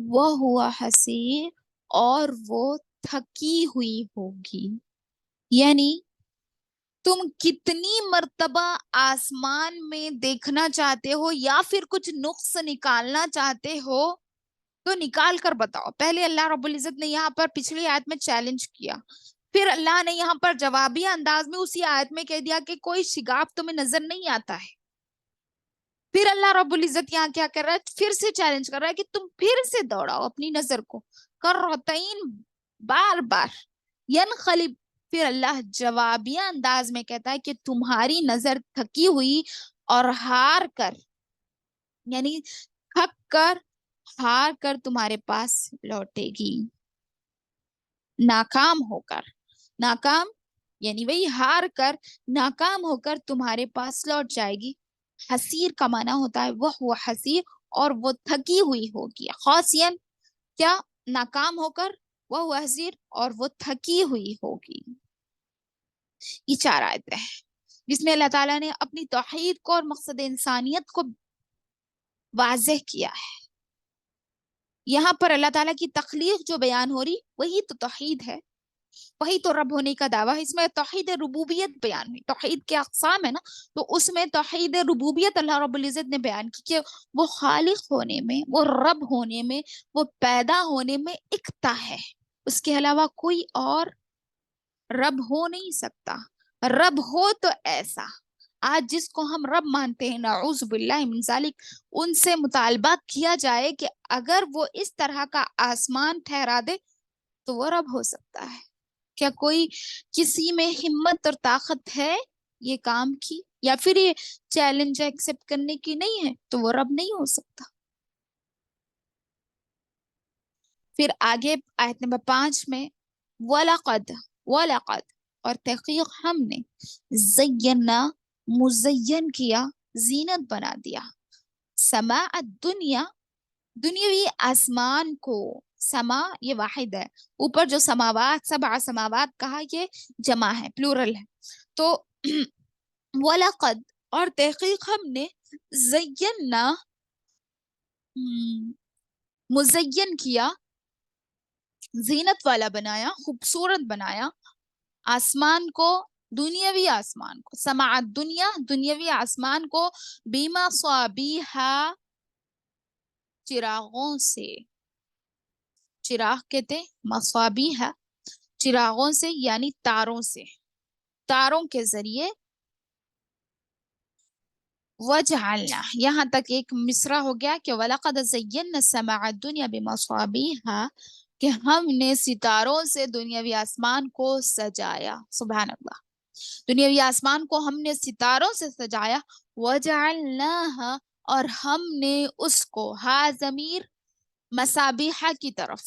S1: وہ ہوا حسیر اور وہ تھکی ہوئی ہوگی. یعنی تم کتنی مرتبہ آسمان میں دیکھنا چاہتے ہو یا پھر کچھ نقص نکالنا چاہتے ہو تو نکال کر بتاؤ. پہلے اللہ رب العزت نے یہاں پر پچھلی آیت میں چیلنج کیا، پھر اللہ نے یہاں پر جوابی انداز میں اسی آیت میں کہہ دیا کہ کوئی شگاف تمہیں نظر نہیں آتا ہے. پھر اللہ رب العزت یہاں کیا کر رہا ہے، پھر سے چیلنج کر رہا ہے کہ تم پھر سے دوڑاؤ اپنی نظر کو، کرتین بار بار، ینقلب پھر اللہ جوابیہ انداز میں کہتا ہے کہ تمہاری نظر تھکی ہوئی اور ہار کر، یعنی تھک کر، ہار کر تمہارے پاس لوٹے گی، ناکام ہو کر. ناکام یعنی وہی ہار کر ناکام ہو کر تمہارے پاس لوٹ جائے گی. حسیر کا معنی ہوتا ہے وہ حسیر، اور وہ تھکی ہوئی ہوگی. خاصین کیا؟ ناکام ہو کر وہ حسیر اور وہ تھکی ہوئی ہوگی. یہ 4 آیتیں ہیں جس میں اللہ تعالیٰ نے اپنی توحید کو اور مقصد انسانیت کو واضح کیا ہے. یہاں پر اللہ تعالیٰ کی تخلیق جو بیان ہو رہی وہی تو توحید ہے، وہی تو رب ہونے کا دعویٰ ہے. اس میں توحید ربوبیت بیان ہوئی. توحید کے اقسام ہے نا، تو اس میں توحید ربوبیت اللہ رب العزت نے بیان کی کہ وہ خالق ہونے میں، وہ رب ہونے میں، وہ پیدا ہونے میں اکتا ہے. اس کے علاوہ کوئی اور رب ہو نہیں سکتا. رب ہو تو ایسا، آج جس کو ہم رب مانتے ہیں نعوذ باللہ من ذالک، ان سے مطالبہ کیا جائے کہ اگر وہ اس طرح کا آسمان ٹھہرا دے تو وہ رب ہو سکتا ہے. کیا کوئی کسی میں ہمت اور طاقت ہے یہ کام کی، یا پھر یہ چیلنج ایکسپٹ کرنے کی نہیں ہے تو وہ رب نہیں ہو سکتا. پھر آگے آیت نمبر 5 میں وَلَقَدْ اور تحقیق ہم نے زینا مزین کیا، زینت بنا دیا، سماء الدنیا دنیاوی آسمان کو. سما یہ واحد ہے، اوپر جو سماوات 7 سماوات کہا یہ جمع ہے، پلورل ہے. تو وَلَقَدْ اور تحقیق ہم نے زینا مزین کیا، زینت والا بنایا، خوبصورت بنایا آسمان کو، دنیاوی آسمان کو، سماع دنیا دنیاوی آسمان کو، بیما صابیحا چراغوں سے. چراغ کہتے مصابیحا چراغوں سے یعنی تاروں سے، تاروں کے ذریعے. وجعلنا یہاں تک ایک مصرع ہو گیا کہ وَلَقَدْ زَيَّنَّا السَّمَاءَ الدُّنْيَا بِمَصَابِيحَا کہ ہم نے ستاروں سے دنیاوی آسمان کو سجایا. سبحان اللہ، دنیاوی آسمان کو ہم نے ستاروں سے سجایا. وَجَعَلْنَاهَا اور ہم نے اس کو، ہا ضمیر مصابیحہ کی طرف،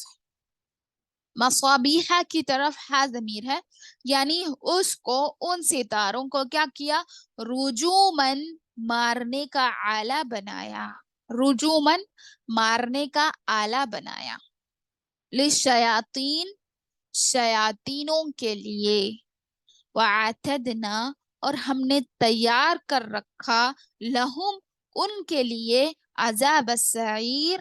S1: مصابیحہ کی طرف ہا ضمیر ہے، یعنی اس کو، ان ستاروں کو کیا کیا؟ رجومن مارنے کا آلہ بنایا، رجومن مارنے کا آلہ بنایا، للشیاطین شیاطینوں کے لیے، وَاعْتَدْنَا اور ہم نے تیار کر رکھا، لہم ان کے لیے، عذاب السعیر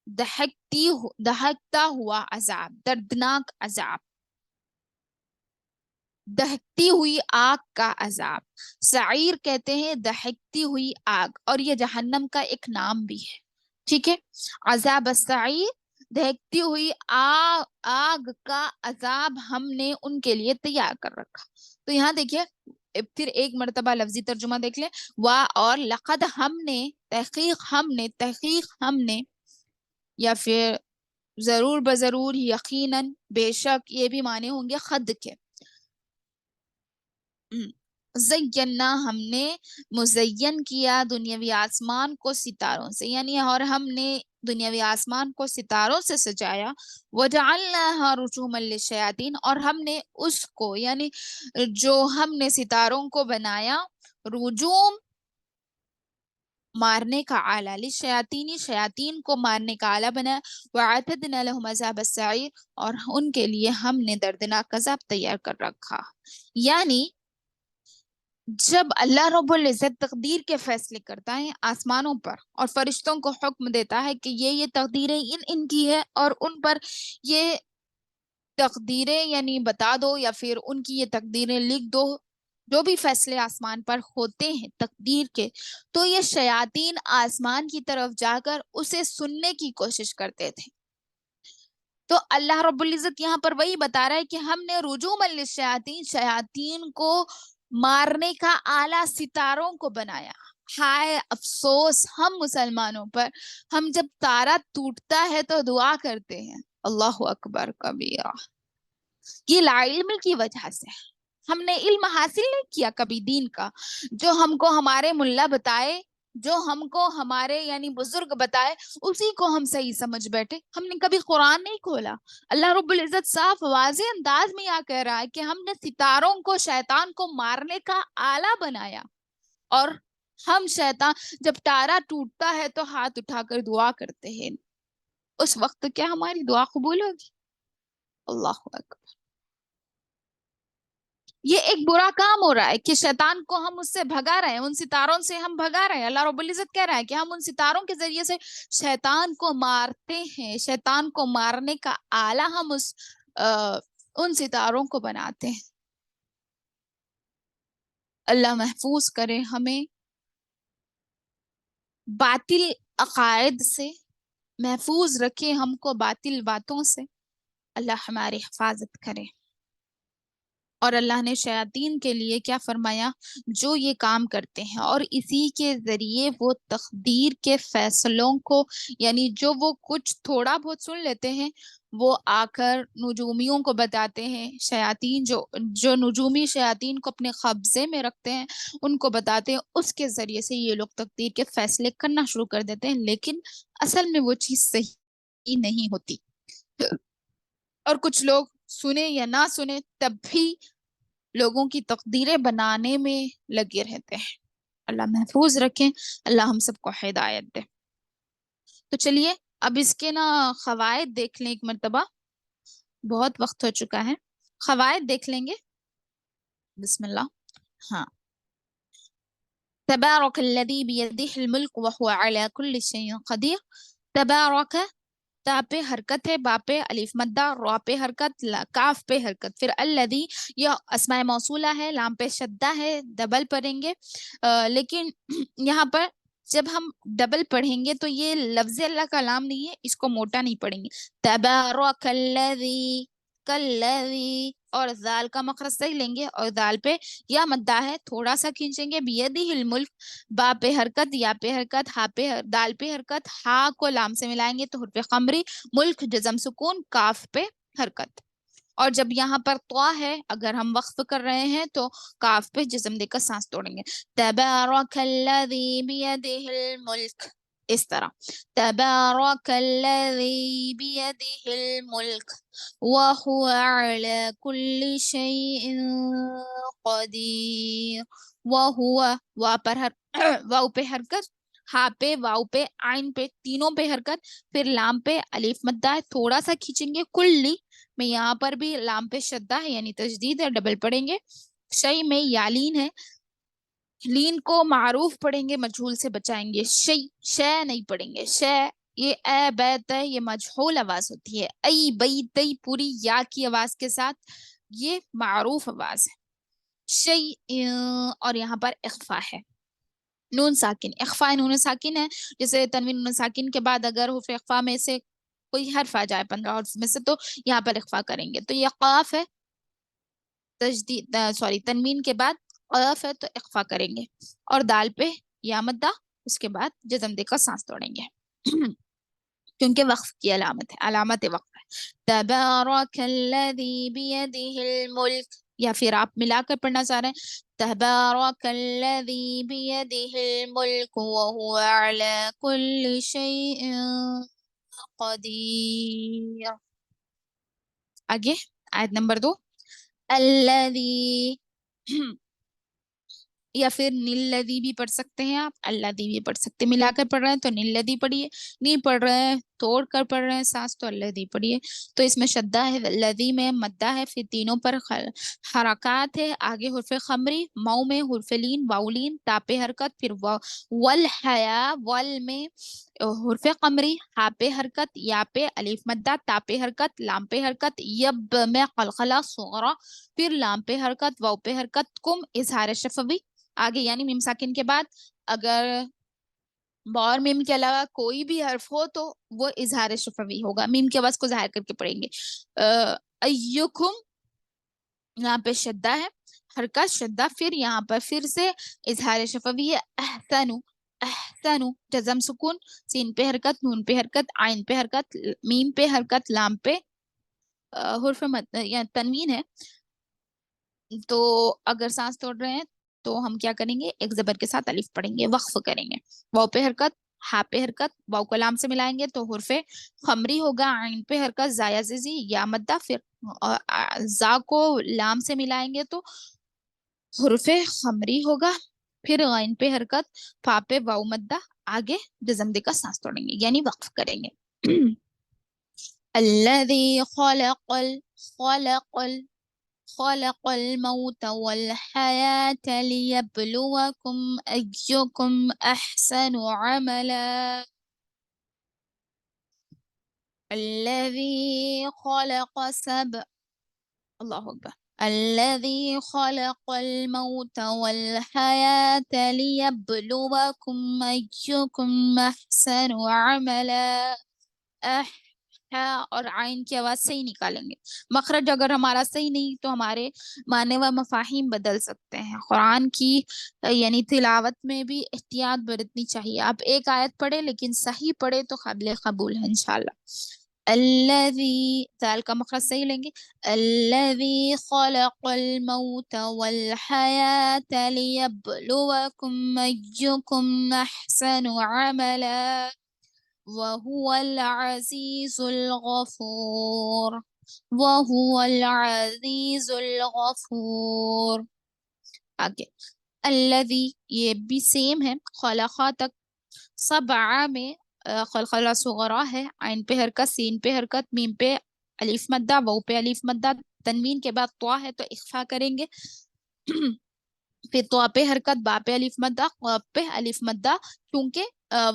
S1: دہکتا ہوا عذاب، دردناک عذاب، دہکتی ہوئی آگ کا عذاب. سعیر کہتے ہیں دہکتی ہوئی آگ، اور یہ جہنم کا ایک نام بھی ہے. ٹھیک ہے، عذاب السعیر دہکتی ہوئی آگ کا عذاب ہم نے ان کے لیے تیار کر رکھا. تو یہاں دیکھیے پھر ایک مرتبہ لفظی ترجمہ دیکھ لیں. اور لقد ہم نے، تحقیق ہم نے، یا پھر ضرور بضرور، یقیناً، بے شک، یہ بھی معنی ہوں گے خد کے. زینا ہم نے مزین کیا دنیاوی آسمان کو ستاروں سے، یعنی اور ہم نے دنیاوی آسمان کو ستاروں سے سجایا. وجعلناها رجوما للشیاطین اور ہم نے اس کو، یعنی جو ہم نے ستاروں کو بنایا، رجوم مارنے کا آلہ، للشیاطین شیاطین کو مارنے کا آلہ بنا. وَاعْتَدْنَا لَهُمْ عَذَابَ السَّعِيرِ اور ان کے لیے ہم نے دردناک عذاب تیار کر رکھا. یعنی جب اللہ رب العزت تقدیر کے فیصلے کرتا ہے آسمانوں پر اور فرشتوں کو حکم دیتا ہے کہ یہ تقدیریں ان کی ہے اور ان پر یہ تقدیریں یعنی بتا دو، یا پھر ان کی یہ تقدیریں لکھ دو، جو بھی فیصلے آسمان پر ہوتے ہیں تقدیر کے، تو یہ شیاطین آسمان کی طرف جا کر اسے سننے کی کوشش کرتے تھے. تو اللہ رب العزت یہاں پر وہی بتا رہا ہے کہ ہم نے رجوم للشیاطین شیاطین کو مارنے کا آلہ ستاروں کو بنایا. ہائے افسوس ہم مسلمانوں پر، ہم جب تارا ٹوٹتا ہے تو دعا کرتے ہیں اللہ اکبر کبیرہ. یہ لا علم کی وجہ سے، ہم نے علم حاصل نہیں کیا کبھی دین کا، جو ہم کو ہمارے ملا بتائے جو ہم کو ہمارے یعنی بزرگ بتائے اسی کو ہم صحیح سمجھ بیٹھے. ہم نے کبھی قرآن نہیں کھولا. اللہ رب العزت صاف واضح انداز میں یہ کہہ رہا ہے کہ ہم نے ستاروں کو شیطان کو مارنے کا آلہ بنایا. اور ہم شیطان جب تارا ٹوٹتا ہے تو ہاتھ اٹھا کر دعا کرتے ہیں. اس وقت کیا ہماری دعا قبول ہوگی؟ اللہ اکبر. یہ ایک برا کام ہو رہا ہے کہ شیطان کو ہم اس سے بھگا رہے ہیں، ان ستاروں سے ہم بھگا رہے ہیں. اللہ رب العزت کہہ رہا ہے کہ ہم ان ستاروں کے ذریعے سے شیطان کو مارتے ہیں. شیطان کو مارنے کا آلہ ہم ان ستاروں کو بناتے ہیں. اللہ محفوظ کرے ہمیں باطل عقائد سے، محفوظ رکھے ہم کو باطل باتوں سے. اللہ ہماری حفاظت کرے. اور اللہ نے شیاطین کے لیے کیا فرمایا؟ جو یہ کام کرتے ہیں اور اسی کے ذریعے وہ تقدیر کے فیصلوں کو یعنی جو وہ کچھ تھوڑا بہت سن لیتے ہیں وہ آ کر نجومیوں کو بتاتے ہیں. شیاطین جو نجومی شیاطین کو اپنے قبضے میں رکھتے ہیں ان کو بتاتے ہیں. اس کے ذریعے سے یہ لوگ تقدیر کے فیصلے کرنا شروع کر دیتے ہیں، لیکن اصل میں وہ چیز صحیح نہیں ہوتی. اور کچھ لوگ سنے یا نہ سنے تب بھی لوگوں کی تقدیریں بنانے میں لگے رہتے ہیں. اللہ محفوظ رکھیں. اللہ ہم سب کو ہدایت دے. تو چلیے اب اس کے نا قواعد دیکھ لیں ایک مرتبہ. بہت وقت ہو چکا ہے. قواعد دیکھ لیں گے. بسم اللہ. ہاں. تبارک الذی بیدہ الملک وہو علی کل شیء قدیر. تبارک، تا پہ حرکت ہے، با پہ الف مدہ، را پہ حرکت، کاف پہ حرکت. پھر الذی یہ اسماء موصولہ ہے، لام پہ شدہ ہے، ڈبل پڑھیں گے. لیکن یہاں پر جب ہم ڈبل پڑھیں گے تو یہ لفظ اللہ کا لام نہیں ہے، اس کو موٹا نہیں پڑھیں گے. تبارک الذی، کالذی، اور ذال کا مخرج صحیح لیں گے. اور دال پہ یا مدہ ہے، تھوڑا سا کھینچیں گے. بیدہ الملک، با پہ حرکت، یا پہ حرکت، ہا پہ دال پہ حرکت، ہا کو لام سے ملائیں گے تو حرف قمری. ملک جزم سکون، کاف پہ حرکت. اور جب یہاں پر طا ہے اگر ہم وقف کر رہے ہیں تو کاف پہ جزم دے کر سانس توڑیں گے. تبارک الذی بیدہ الملک، اس طرح. تبارک الذی بیدہ الملک وہو علی کل شیء قدیر. وہو، وا پر واو پہ حرکت، ہا پہ، واو پہ، عین پہ، تینوں پہ حرکت. پھر لام پہ الف مدہ ہے، تھوڑا سا کھینچیں گے. کلی میں یہاں پر بھی لام پہ شدہ ہے یعنی تشدید ہے، ڈبل پڑھیں گے. شیء میں یالین ہے، لین کو معروف پڑھیں گے، مجہول سے بچائیں گے. شے نہیں پڑھیں گے. شے یہ اے بے تے یہ مجہول آواز ہوتی ہے. ای بئی تئی پوری یا کی آواز کے ساتھ یہ معروف آواز ہے. شیء، اور یہاں پر اخفا ہے. نون ساکن، اخفا نون ساکن ہے. جیسے تنوین نون ساکن کے بعد اگر حرف اخفا میں سے کوئی حرف آ جائے 15 حرف میں سے تو یہاں پر اخفا کریں گے. تو یہ قاف ہے، تجدید سوری تنوین کے بعد قاف ہے تو اخفا کریں گے. اور دال پہ یا مدہ، اس کے بعد جزم دے کر سانس توڑیں گے کیونکہ وقف کی علامت ہے، علامت وقف ہے. تبارک الذی بیدہ الملک، یا پھر آپ ملا کر پڑھنا چاہ رہے ہیں تبارک الذی بیدہ الملک وہو علی کل شیء قدیر. آگے آیت نمبر 2. الذی یا پھر نلذی بھی پڑھ سکتے ہیں آپ، الذی بھی پڑھ سکتے ہیں. ملا کر پڑھ رہے ہیں تو نلذی پڑھیے، نہیں پڑھ رہے ہیں توڑ کر پڑھ رہے ہیں سانس تو الذی پڑھیے. تو اس میں شدہ ہے، الذی میں مدہ ہے. پھر تینوں پر حرکات ہے. آگے حرف خمری، مو میں حرف لین، واولین، تا پہ حرکت. پھر والحیا، ول میں حرف قمری، ہا پہ حرکت، یا پہ الف مدہ، تا پہ حرکت، لام پہ حرکت. یب میں قلقلہ صغرا، پھر لام پہ حرکت، واو پہ حرکت. کم اظہار شفوی. آگے یعنی میم ساکن کے بعد اگر با اور میم کے علاوہ کوئی بھی حرف ہو تو وہ اظہار شفوی ہوگا، میم کی آواز کو ظاہر کر کے پڑھیں گے. ایکم، یہاں پہ شدہ ہے، حرکت شدہ. پھر یہاں پر پھر سے اظہار شفوی ہے. احسنو، احسنو جزم سکون، سین پہ حرکت، نون پہ حرکت، عین پہ حرکت، میم پہ حرکت، لام پہ حرف یا تنوین ہے. تو اگر سانس توڑ رہے ہیں تو ہم کیا کریں گے, ایک زبر کے ساتھ الف پڑھیں گے, وقف کریں گے. واؤ پہ حرکت, ہا پہ حرکت, واؤ کو لام سے ملائیں گے تو حرف خمری ہوگا. عین پہ حرکت, زایا زی یا مدہ, پھر زا کو لام سے ملائیں گے تو حرف خمری ہوگا. پھر غین پہ حرکت, فا پہ واؤ مدہ, آگے جزم دے کر سانس توڑیں گے یعنی وقف کریں گے. الذي خلق الموت والحياة ليبلوكم أيكم أحسن عملا. الذي خلق سبع الله أكبر. الذي خلق الموت والحياة ليبلوكم أيكم أحسن عملا. اور عین کی آواز صحیح نکالیں گے. مخرج اگر ہمارا صحیح نہیں تو ہمارے معنی و مفاہیم بدل سکتے ہیں. قرآن کی یعنی تلاوت میں بھی احتیاط برتنی چاہیے. آپ ایک آیت پڑھے لیکن صحیح پڑھے تو قابل قبول ہے انشاءاللہ. الذی, ذال کا مخرج صحیح لیں گے. الذی خلق الموت والحیاة لیبلوکم ایکم احسن عملا وهو العزيز الغفور. وهو العزيز الغفور. آگے الذي, یہ بھی سیم ہے, خلقہ تک سبع میں خلقہ صغرا ہے. عین پہ حرکت, سین پہ حرکت, میم پہ الف مدہ, واو پہ الف مدہ, تنوین کے بعد طا ہے تو اخفا کریں گے. پھر تو پہ حرکت, با پہ الف مدہ, قاف پہ الف مدہ. کیونکہ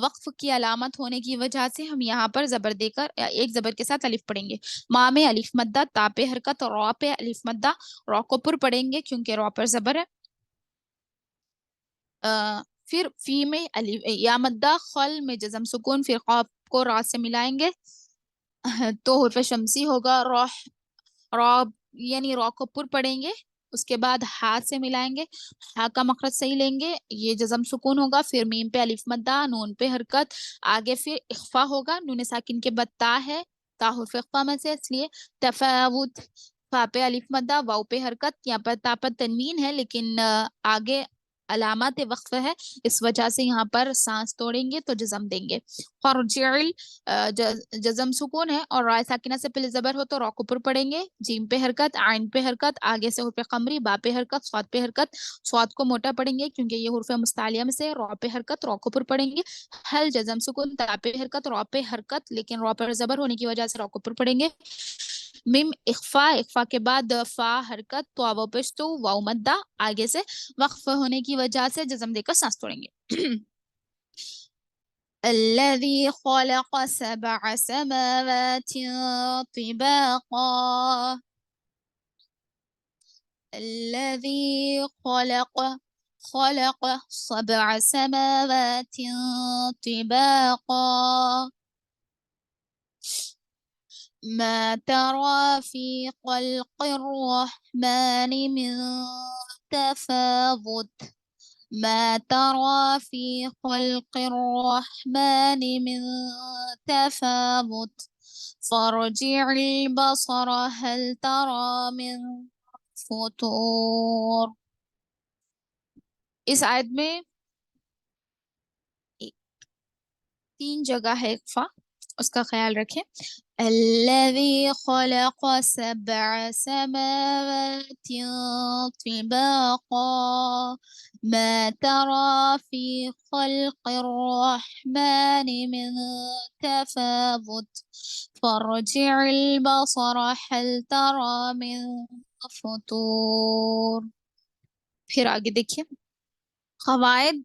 S1: وقف کی علامت ہونے کی وجہ سے ہم یہاں پر زبر دے کر ایک زبر کے ساتھ الف پڑھیں گے. ما میں الف مدہ, تا پہ حرکت, را پہ الف مدہ, را کو پر پڑھیں گے کیونکہ را پر زبر ہے. پھر فی میں الف یا مدہ, خل میں جزم سکون, پھر قاف کو را سے ملائیں گے تو حرف شمسی ہوگا. را یعنی را کو پر پڑھیں گے, اس کے بعد ہاتھ سے ملائیں گے, ہا کا مخرج صحیح لیں گے, یہ جزم سکون ہوگا. پھر میم پہ الف مدہ, نون پہ حرکت, آگے پھر اخفا ہوگا, نون ساکن کے بعد تا ہے, تا حرف اخفا میں سے, اس لیے تفاوت. فا پہ الف مدہ, واو پہ حرکت, یہاں پر تا پر تنوین ہے لیکن آگے علامات وقف ہے, اس وجہ سے یہاں پر سانس توڑیں گے تو جزم دیں گے. فرجعل, جزم سکون ہے اور رائے ساکنہ سے پہلے زبر ہو تو را کو پر پڑھیں گے. جیم پہ حرکت, عین پہ حرکت, آگے سے حرف قمری, با پہ حرکت, صاد پہ حرکت, صاد کو موٹا پڑھیں گے کیونکہ یہ حرف مستعلیہ میں سے. را پہ حرکت, را کو پر پڑھیں گے. حل جزم سکون, تا پہ حرکت, را پہ حرکت, لیکن را پر زبر ہونے کی وجہ سے را کو پر پڑھیں گے. میم اخفا, اخفا کے بعد فا حرکت, تو واو پشتو, واو مدہ, آگے سے وقف ہونے کی وجہ سے جزم دے کر سانس توڑیں گے. الذي خلق سبع سماوات طباقا. الذي خلق سبع سماوات طباقا ما ترى في خلق الرحمن من تفاوت. ما ترى في خلق الرحمن من تفاوت فارجع البصر هل ترى من فطور. اس آیت میں 3 جگہ ہے اخفا, اس کا خیال رکھیں. الذي خلق سبع سماوات طباقا ما ترى في خلق الرحمن من تفاوت فارجع البصر هل ترى من فطور. پھر آگے دیکھیے, قواعد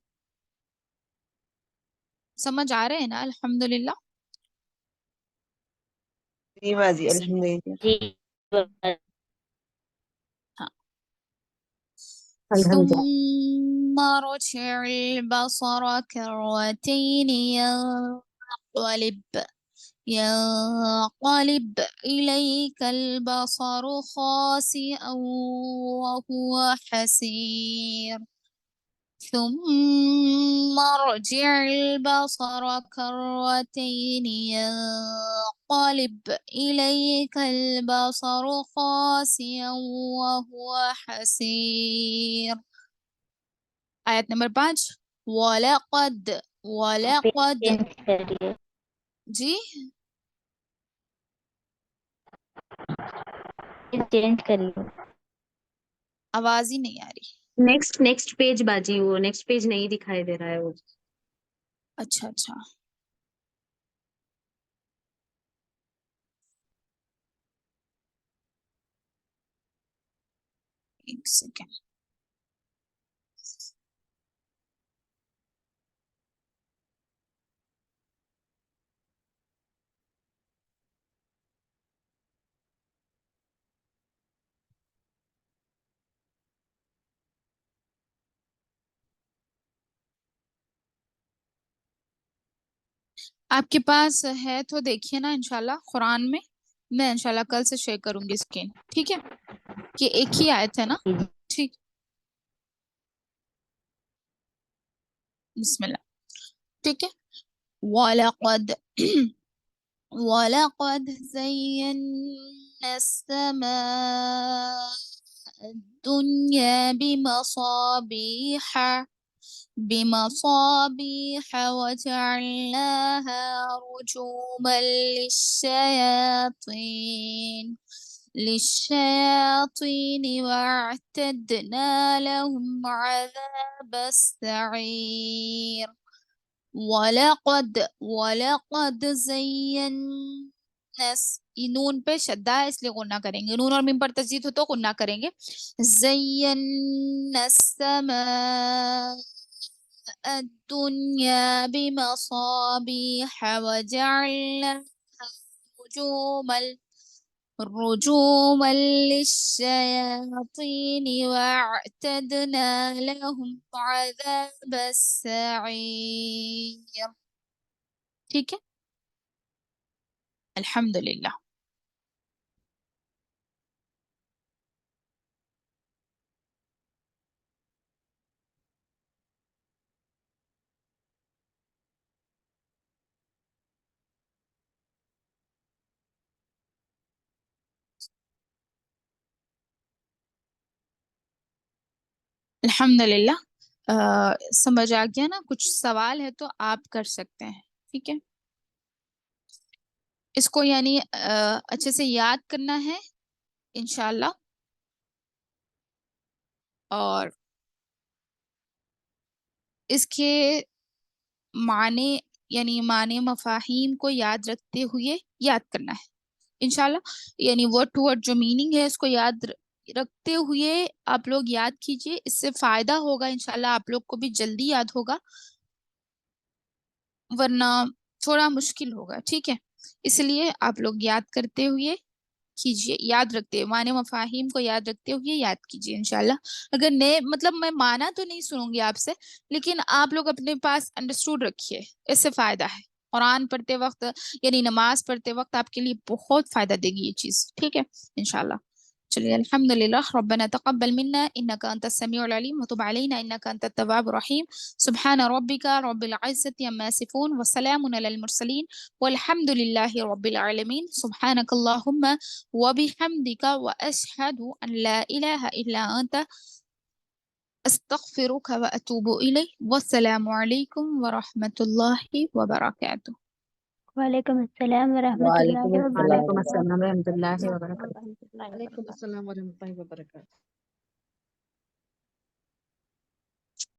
S1: سمجھ آ رہے ہیں نا؟ الحمدللہ.
S2: جی ماضی الحمدللہ.
S3: جی
S1: ہاں.
S2: الحمدللہ.
S1: ثم رجع البصر كرتين ينقلب إليك البصر خاسئا وهو حسير. ثم ارجع البصر كرتين ينقلب إليك البصر خاسئا وهو حسير. آیت نمبر 5 وَلَقَدْ وَلَقَدْ
S3: چینج کریے،
S1: جی
S3: چینج کریے.
S1: آواز ہی نہیں آ رہی.
S4: نیکسٹ پیج باجی، وہ نیکسٹ پیج نہیں دکھائی دے رہا ہے وہ.
S1: اچھا اچھا ایک سیکنڈ. آپ کے پاس ہے تو دیکھیے نا انشاءاللہ قرآن میں انشاءاللہ کل سے شیئر کروں گی اسکرین. ٹھیک ہے کہ ایک ہی آیت ہے نا. ٹھیک بسم اللہ. ٹھیک ہے وَلَقَدْ وَلَقَدْ زَيَّنَّا السَّمَاءَ الدُّنْيَا بمصابيح وجعلناها رجوما للشياطين واعتدنا لهم عذاب السعير. وَلَقَدْ زَيَّنَّا نون پہ شدہ ہے اس لیے غنہ کریں گے. نون اور میم پر تشدید ہو تو غنہ کریں گے. زَيَّنَّا السَّمَاءَ الدُّنْيَا بِمَصَابِيحَ وَجَعَلْنَاهَا رجوما للشياطين واعتدنا لهم عذاب السعير. ٹھیک ہے الحمدللہ. الحمدللہ سمجھ آ گیا نا. کچھ سوال ہے تو آپ کر سکتے ہیں. ٹھیک ہے اس کو یعنی اچھے سے یاد کرنا ہے انشاءاللہ. اور اس کے معنی یعنی معنی مفاہیم کو یاد رکھتے ہوئے یاد کرنا ہے انشاءاللہ. یعنی ورڈ ٹو ورڈ جو میننگ ہے اس کو یاد رکھتے ہوئے آپ لوگ یاد کیجئے. اس سے فائدہ ہوگا انشاءاللہ. آپ لوگ کو بھی جلدی یاد ہوگا ورنہ تھوڑا مشکل ہوگا. ٹھیک ہے اس لیے آپ لوگ یاد کرتے ہوئے کیجئے. یاد رکھتے ہوئے معنی مفاہیم کو یاد رکھتے ہوئے یاد کیجئے انشاءاللہ. اگر نئے مطلب میں معنی تو نہیں سنوں گی آپ سے لیکن آپ لوگ اپنے پاس انڈرسٹوڈ رکھیے. اس سے فائدہ ہے. قرآن پڑھتے وقت یعنی نماز پڑھتے وقت آپ کے لیے بہت فائدہ دے گی یہ چیز. ٹھیک ہے انشاءاللہ. چلیے الحمدللہ. ربنا تقبل منا انك انت السميع العليم وتب علينا انك انت التواب الرحيم. سبحان ربك رب العزة عما يصفون وسلام على المرسلين والحمد لله رب العالمين. سبحانك اللهم وبحمدك واشهد ان لا اله الا انت استغفرك واتوب اليك. والسلام عليكم ورحمة الله وبركاته.
S3: وعلیکم السلام ورحمۃ اللہ
S2: وعلیکم
S3: وبرکاتہ.
S2: السلام.
S4: وعلیکم السلام ورحمۃ اللہ وبرکاتہ.
S2: وعلیکم السلام ورحمۃ اللہ وبرکاتہ.